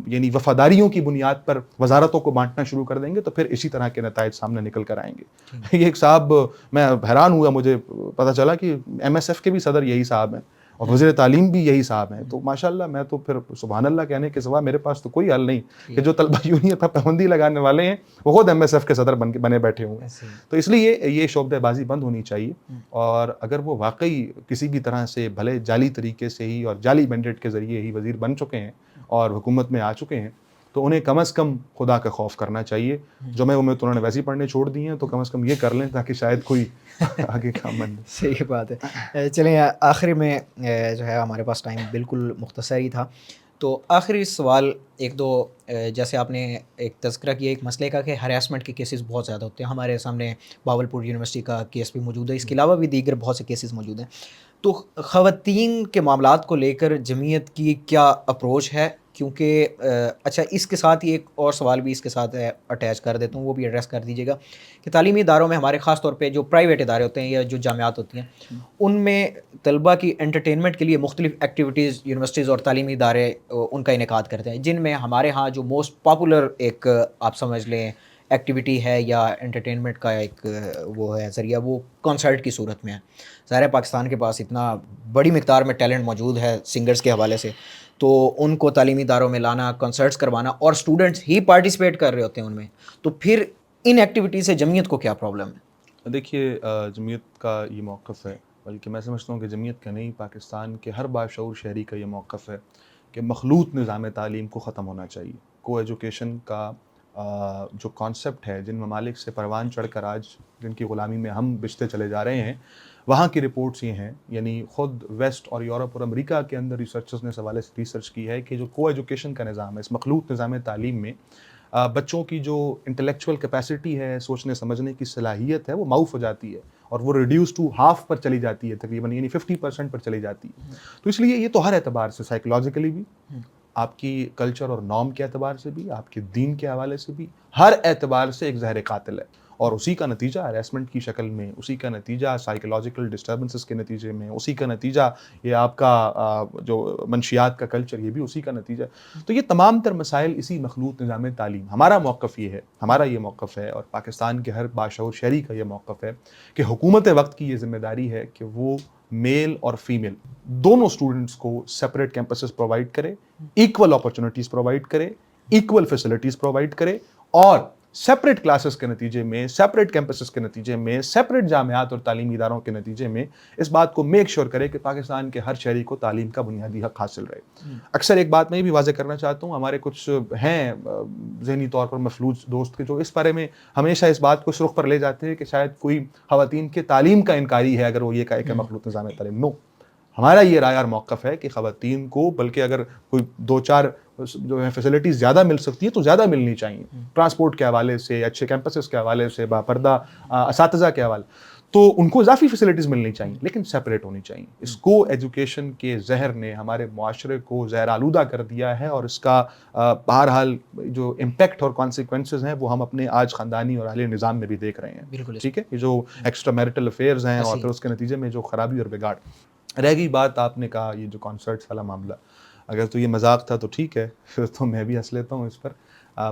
یعنی وفاداریوں کی بنیاد پر وزارتوں کو بانٹنا شروع کر دیں گے تو پھر اسی طرح کے نتائج سامنے نکل کر آئیں گے. یہ ایک صاحب, میں حیران ہوا, مجھے پتہ چلا کہ MSF کے بھی صدر یہی صاحب ہیں اور وزیر تعلیم بھی یہی صاحب ہیں. تو ماشاءاللہ میں تو پھر سبحان اللہ کہنے کے سوا میرے پاس تو کوئی حل نہیں کہ جو طلبہ یونین پر پابندی لگانے والے ہیں وہ خود MSF کے صدر بنے بیٹھے ہوئے ہیں. تو اس لیے یہ شعبدہ بازی بند ہونی چاہیے, اور اگر وہ واقعی کسی بھی طرح سے بھلے جعلی طریقے سے ہی اور جعلی مینڈیٹ کے ذریعے ہی وزیر بن چکے ہیں اور حکومت میں آ چکے ہیں تو انہیں کم از کم خدا کا خوف کرنا چاہیے. جو میں انہوں نے ویسے ہی پڑھنے چھوڑ دی ہیں تو کم از کم یہ کر لیں تاکہ شاید کوئی آگے کام بن. صحیح بات ہے. چلیں آخری میں جو ہے ہمارے پاس ٹائم بالکل مختصر ہی تھا, تو آخری سوال ایک دو جیسے آپ نے ایک تذکرہ کیا ایک مسئلے کا کہ ہراسمنٹ کے کیسز بہت زیادہ ہوتے ہیں. ہمارے سامنے باولپور یونیورسٹی کا کیس بھی موجود ہے, اس کے علاوہ بھی دیگر بہت سے کیسز موجود ہیں. تو خواتین کے معاملات کو لے کر جمعیت کی کیا اپروچ ہے؟ کیونکہ اچھا اس کے ساتھ ہی ایک اور سوال بھی اس کے ساتھ اٹیچ کر دیتا ہوں, وہ بھی ایڈریس کر دیجیے گا کہ تعلیمی اداروں میں ہمارے خاص طور پہ جو پرائیویٹ ادارے ہوتے ہیں یا جو جامعات ہوتی ہیں ان میں طلباء کی انٹرٹینمنٹ کے لیے مختلف ایکٹیویٹیز یونیورسٹیز اور تعلیمی ادارے ان کا انعقاد کرتے ہیں, جن میں ہمارے ہاں جو موسٹ پاپولر ایک آپ سمجھ لیں ایکٹیویٹی ہے یا انٹرٹینمنٹ کا ایک وہ ہے ذریعہ, وہ کنسرٹ کی صورت میں ہے. ظاہر ہے پاکستان کے پاس اتنا بڑی مقدار میں ٹیلنٹ موجود ہے سنگرز کے حوالے سے, تو ان کو تعلیمی اداروں میں لانا, کنسرٹس کروانا اور اسٹوڈنٹس ہی پارٹیسپیٹ کر رہے ہوتے ہیں ان میں, تو پھر ان ایکٹیویٹیز سے جمعیت کو کیا پرابلم ہے؟ دیکھیے جمعیت کا یہ موقف ہے, بلکہ میں سمجھتا ہوں کہ جمعیت کا نہیں, پاکستان کے ہر باشعور شہری کا یہ موقف ہے کہ مخلوط نظام تعلیم کو ختم ہونا چاہیے. کو ایجوکیشن کا جو کانسیپٹ ہے, جن ممالک سے پروان چڑھ کر آج جن کی غلامی میں ہم بچتے چلے جا رہے ہیں, وہاں کی رپورٹس یہ ہیں, یعنی خود ویسٹ اور یورپ اور امریکہ کے اندر ریسرچرز نے اس حوالے سے ریسرچ کی ہے کہ جو کو ایجوکیشن کا نظام ہے, اس مخلوط نظام تعلیم میں بچوں کی جو انٹلیکچوئل کیپیسٹی ہے, سوچنے سمجھنے کی صلاحیت ہے, وہ معاف ہو جاتی ہے اور وہ ریڈیوس ٹو ہاف پر چلی جاتی ہے تقریباً, یعنی 50% پر چلی جاتی ہے. تو اس لیے یہ تو ہر اعتبار سے, سائیکولوجیکلی بھی, آپ کی کلچر اور نارم کے اعتبار سے بھی, آپ کے دین کے حوالے سے بھی, ہر اعتبار سے ایک زہر قاتل ہے. اور اسی کا نتیجہ ہراسمنٹ کی شکل میں, اسی کا نتیجہ سائیکولوجیکل ڈسٹربنسز کے نتیجے میں, اسی کا نتیجہ یہ آپ کا جو منشیات کا کلچر, یہ بھی اسی کا نتیجہ. تو یہ تمام تر مسائل اسی مخلوط نظام تعلیم. ہمارا موقف یہ ہے, ہمارا یہ موقف ہے, اور پاکستان کے ہر باشعور شہری کا یہ موقف ہے کہ حکومت وقت کی یہ ذمہ داری ہے کہ وہ میل اور فیمیل دونوں اسٹوڈنٹس کو سپریٹ کیمپسز پرووائڈ کرے, ایکول اپرچونٹیز پرووائڈ کرے, ایکول فیسلٹیز پرووائڈ کرے, اور سیپریٹ کلاسز کے نتیجے میں, سیپریٹ کیمپسز کے نتیجے میں, سیپریٹ جامعات اور تعلیمی اداروں کے نتیجے میں اس بات کو میک شور کرے کہ پاکستان کے ہر شہری کو تعلیم کا بنیادی حق حاصل رہے. اکثر ایک بات میں بھی واضح کرنا چاہتا ہوں, ہمارے کچھ ہیں ذہنی طور پر مفلوج دوست کے جو اس بارے میں ہمیشہ اس بات کو سرخ پر لے جاتے ہیں کہ شاید کوئی خواتین کے تعلیم کا انکاری ہے اگر وہ یہ کہے کہ مخلوط نظام تعلیم. نو, ہمارا یہ رائے اور موقف ہے کہ خواتین کو بلکہ اگر کوئی 2-4 جو ہے فیسلٹیز زیادہ مل سکتی ہے تو زیادہ ملنی چاہیے, ٹرانسپورٹ کے حوالے سے, اچھے کیمپسز کے حوالے سے, باپردہ اساتذہ کے حوالے, تو ان کو اضافی فیسلٹیز ملنی چاہیے, لیکن سیپریٹ ہونی چاہیے. اس کو ایجوکیشن کے زہر نے ہمارے معاشرے کو زہر آلودہ کر دیا ہے, اور اس کا بہرحال جو امپیکٹ اور کانسیکوینسز ہیں وہ ہم اپنے آج خاندانی اور اہلی نظام میں بھی دیکھ رہے ہیں. ٹھیک ہے, یہ جو ایکسٹرا میرٹل افیئرز ہیں اور پھر اس کے نتیجے میں جو خرابی اور بگاڑ. رہ گئی بات آپ نے کہا یہ جو کانسرٹس والا معاملہ, اگر تو یہ مذاق تھا تو ٹھیک ہے, پھر تو میں بھی ہنس لیتا ہوں اس پر.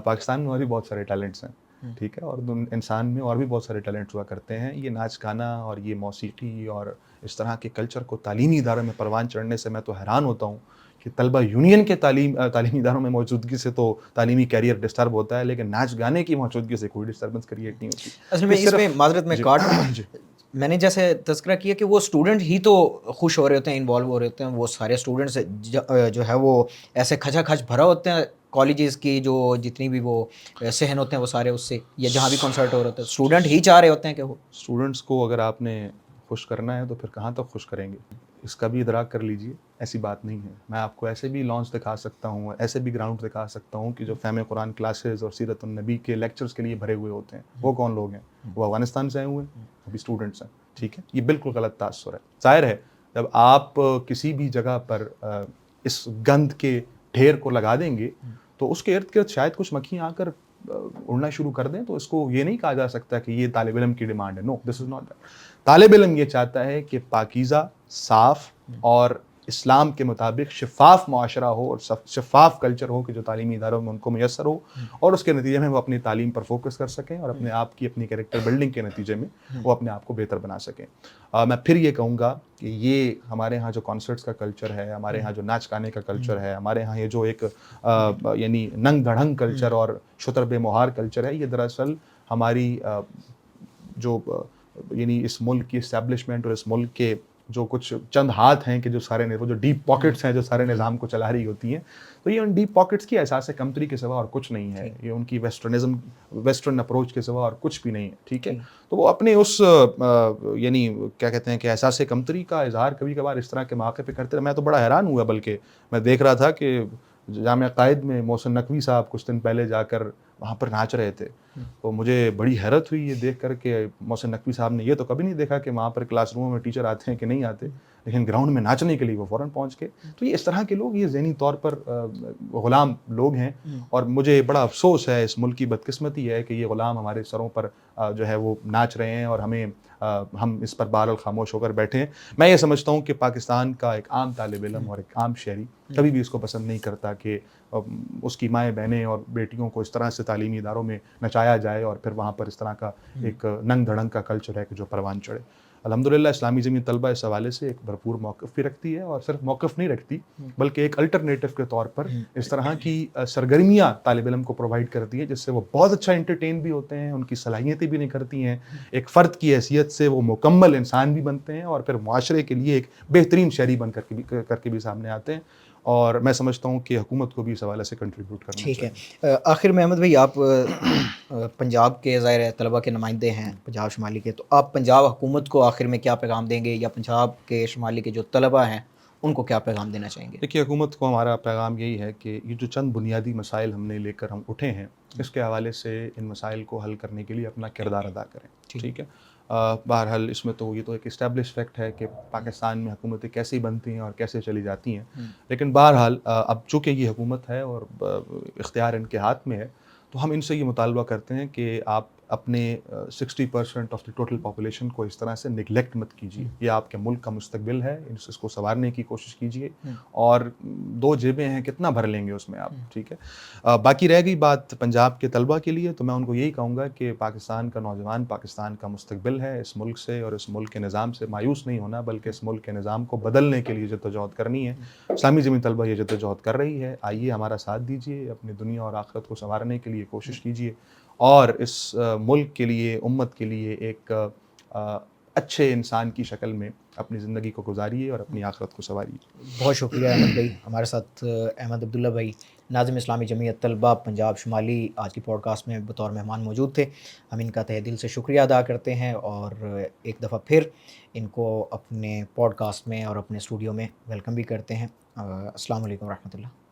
پاکستان میں اور بھی بہت سارے ٹیلنٹس ہیں, ٹھیک ہے, اور انسان میں اور بھی بہت سارے ٹیلنٹس ہوا کرتے ہیں. یہ ناچ گانا اور یہ موسیقی اور اس طرح کے کلچر کو تعلیمی اداروں میں پروان چڑھنے سے میں تو حیران ہوتا ہوں کہ طلبہ یونین کے تعلیمی اداروں میں موجودگی سے تو تعلیمی کیریئر ڈسٹرب ہوتا ہے, لیکن ناچ گانے کی موجودگی سے کوئی ڈسٹربنس کریٹ نہیں ہوتی. اصل میں اس میں معذرت میں کاٹ میں نے جیسے تذکرہ کیا کہ وہ اسٹوڈنٹ ہی تو خوش ہو رہے ہوتے ہیں, انوالو ہو رہے ہوتے ہیں, وہ سارے اسٹوڈنٹس جو ہے وہ ایسے کھچا کھچ بھرا ہوتے ہیں کالجز کی جو جتنی بھی وہ صحن ہوتے ہیں وہ سارے اس سے, یا جہاں بھی کنسرٹ ہو رہا ہوتا ہے اسٹوڈنٹ ہی چاہ رہے ہوتے ہیں کہ وہ اسٹوڈنٹس کو اگر آپ نے خوش کرنا ہے تو پھر کہاں تک خوش کریں گے, اس کا بھی ادراک کر لیجئے. ایسی بات نہیں ہے. میں آپ کو ایسے بھی لانچ دکھا سکتا ہوں, ایسے بھی گراؤنڈ دکھا سکتا ہوں کہ جو فہم قرآن کلاسز اور سیرت النبی کے لیکچرز کے لیے بھرے ہوئے ہوتے ہیں. وہ کون لوگ ہیں؟ وہ افغانستان سے آئے ہوئے ہیں, وہ بھی اسٹوڈنٹس ہیں. ٹھیک ہے, یہ بالکل غلط تاثر ہے. ظاہر ہے جب آپ کسی بھی جگہ پر اس گند کے ڈھیر کو لگا دیں گے تو اس کے ارد گرد شاید کچھ مکھیاں آ کر اڑنا شروع کر دیں, تو اس کو یہ نہیں کہا جا سکتا کہ یہ طالب علم کی ڈیمانڈ ہے. نو, دس از ناٹ دیٹ. طالب علم یہ چاہتا ہے کہ پاکیزہ, صاف اور اسلام کے مطابق شفاف معاشرہ ہو اور شفاف کلچر ہو کہ جو تعلیمی اداروں میں ان کو میسر ہو, اور اس کے نتیجے میں وہ اپنی تعلیم پر فوکس کر سکیں اور اپنے آپ کی اپنی کیریکٹر بلڈنگ کے نتیجے میں وہ اپنے آپ کو بہتر بنا سکیں. میں پھر یہ کہوں گا کہ یہ ہمارے ہاں جو کانسرٹس کا کلچر ہے, ہمارے ہاں جو ناچ گانے کا کلچر ہے, ہمارے ہاں یہ جو ایک یعنی ننگ دھڑنگ کلچر اور شتر بے مہار کلچر ہے, یہ دراصل ہماری جو یعنی اس ملک کی اسٹیبلشمنٹ اور اس ملک کے جو کچھ چند ہاتھ ہیں کہ جو سارے وہ جو ڈیپ پاکٹس ہیں جو سارے نظام کو چلا رہی ہوتی ہیں, تو یہ ان ڈیپ پاکٹس کی احساس کمتری کے سوا اور کچھ نہیں ہے. یہ ان کی ویسٹرن اپروچ کے سوا اور کچھ بھی نہیں ہے. ٹھیک ہے, تو وہ اپنے اس یعنی کیا کہتے ہیں کہ احساس کمتری کا اظہار کبھی کبھار اس طرح کے مواقع پہ کرتے ہیں. میں تو بڑا حیران ہوا, بلکہ میں دیکھ رہا تھا کہ جامعہ قائد میں محسن نقوی صاحب کچھ دن پہلے جا کر وہاں پر ناچ رہے تھے، تو مجھے بڑی حیرت ہوئی یہ دیکھ کر کہ محسن نقوی صاحب نے یہ تو کبھی نہیں دیکھا کہ وہاں پر کلاس روموں میں ٹیچر آتے ہیں کہ نہیں آتے، لیکن گراؤنڈ میں ناچنے کے لیے وہ فوراً پہنچ گئے. تو یہ اس طرح کے لوگ یہ ذہنی طور پر غلام لوگ ہیں، اور مجھے بڑا افسوس ہے، اس ملک کی بدقسمتی ہے کہ یہ غلام ہمارے سروں پر جو ہے وہ ناچ رہے ہیں، اور ہم اس پر بہرحال خاموش ہو کر بیٹھے ہیں. میں یہ سمجھتا ہوں کہ پاکستان کا ایک عام طالب علم اور ایک عام شہری کبھی بھی اس کو پسند نہیں کرتا کہ اس کی مائیں بہنیں اور بیٹیوں کو اس طرح سے تعلیمی اداروں میں نچایا جائے، اور پھر وہاں پر اس طرح کا ایک ننگ دھڑنگ کا کلچر ہے کہ جو پروان چڑھے. الحمدللہ اسلامی جمعیت طلبہ اس حوالے سے ایک بھرپور موقف بھی رکھتی ہے، اور صرف موقف نہیں رکھتی بلکہ ایک الٹرنیٹو کے طور پر اس طرح کی سرگرمیاں طالب علم کو پرووائڈ کرتی ہے، جس سے وہ بہت اچھا انٹرٹین بھی ہوتے ہیں، ان کی صلاحیتیں بھی نکھرتی ہیں، ایک فرد کی حیثیت سے وہ مکمل انسان بھی بنتے ہیں، اور پھر معاشرے کے لیے ایک بہترین شہری بن کر کے بھی سامنے آتے ہیں. اور میں سمجھتا ہوں کہ حکومت کو بھی اس حوالے سے کنٹریبیوٹ کرنا چاہیے. ٹھیک ہے. آخر میں احمد بھائی، آپ پنجاب کے ظاہر ہے طلبہ کے نمائندے ہیں پنجاب شمالی کے، تو آپ پنجاب حکومت کو آخر میں کیا پیغام دیں گے، یا پنجاب کے شمالی کے جو طلبہ ہیں ان کو کیا پیغام دینا چاہیں گے؟ دیکھیے، حکومت کو ہمارا پیغام یہی ہے کہ یہ جو چند بنیادی مسائل ہم نے لے کر ہم اٹھے ہیں، اس کے حوالے سے ان مسائل کو حل کرنے کے لیے اپنا کردار ادا کریں. ٹھیک ہے. بہرحال اس میں تو یہ تو ایک اسٹیبلش فیکٹ ہے کہ پاکستان میں حکومتیں کیسے بنتی ہیں اور کیسے چلی جاتی ہیں، لیکن بہرحال اب چونکہ یہ حکومت ہے اور اختیار ان کے ہاتھ میں ہے، تو ہم ان سے یہ مطالبہ کرتے ہیں کہ آپ اپنے 60% آف دی ٹوٹل پاپولیشن کو اس طرح سے نگلیکٹ مت کیجیے. یہ آپ کے ملک کا مستقبل ہے، اس کو سنوارنے کی کوشش کیجیے، اور 2 جیبیں ہیں، کتنا بھر لیں گے اس میں آپ. ٹھیک ہے. باقی رہ گئی بات پنجاب کے طلبہ کے لیے، تو میں ان کو یہی کہوں گا کہ پاکستان کا نوجوان پاکستان کا مستقبل ہے. اس ملک سے اور اس ملک کے نظام سے مایوس نہیں ہونا، بلکہ اس ملک کے نظام کو بدلنے کے لیے جدوجہد کرنی ہے. اسلامی جمعیت طلبہ یہ جدوجہد کر رہی ہے. آئیے ہمارا ساتھ دیجیے، اپنی دنیا اور آخرت کو سنوارنے کے لیے کوشش کیجیے، اور اس ملک کے لیے، امت کے لیے ایک اچھے انسان کی شکل میں اپنی زندگی کو گزاریے اور اپنی آخرت کو سنواریے. بہت شکریہ احمد بھائی. ہمارے ساتھ احمد عبداللہ بھائی، ناظم اسلامی جمعیت طلبہ پنجاب شمالی، آج کی پوڈ کاسٹ میں بطور مہمان موجود تھے. ہم ان کا تہہ دل سے شکریہ ادا کرتے ہیں، اور ایک دفعہ پھر ان کو اپنے پوڈ کاسٹ میں اور اپنے اسٹوڈیو میں ویلکم بھی کرتے ہیں. السلام علیکم ورحمۃ اللہ.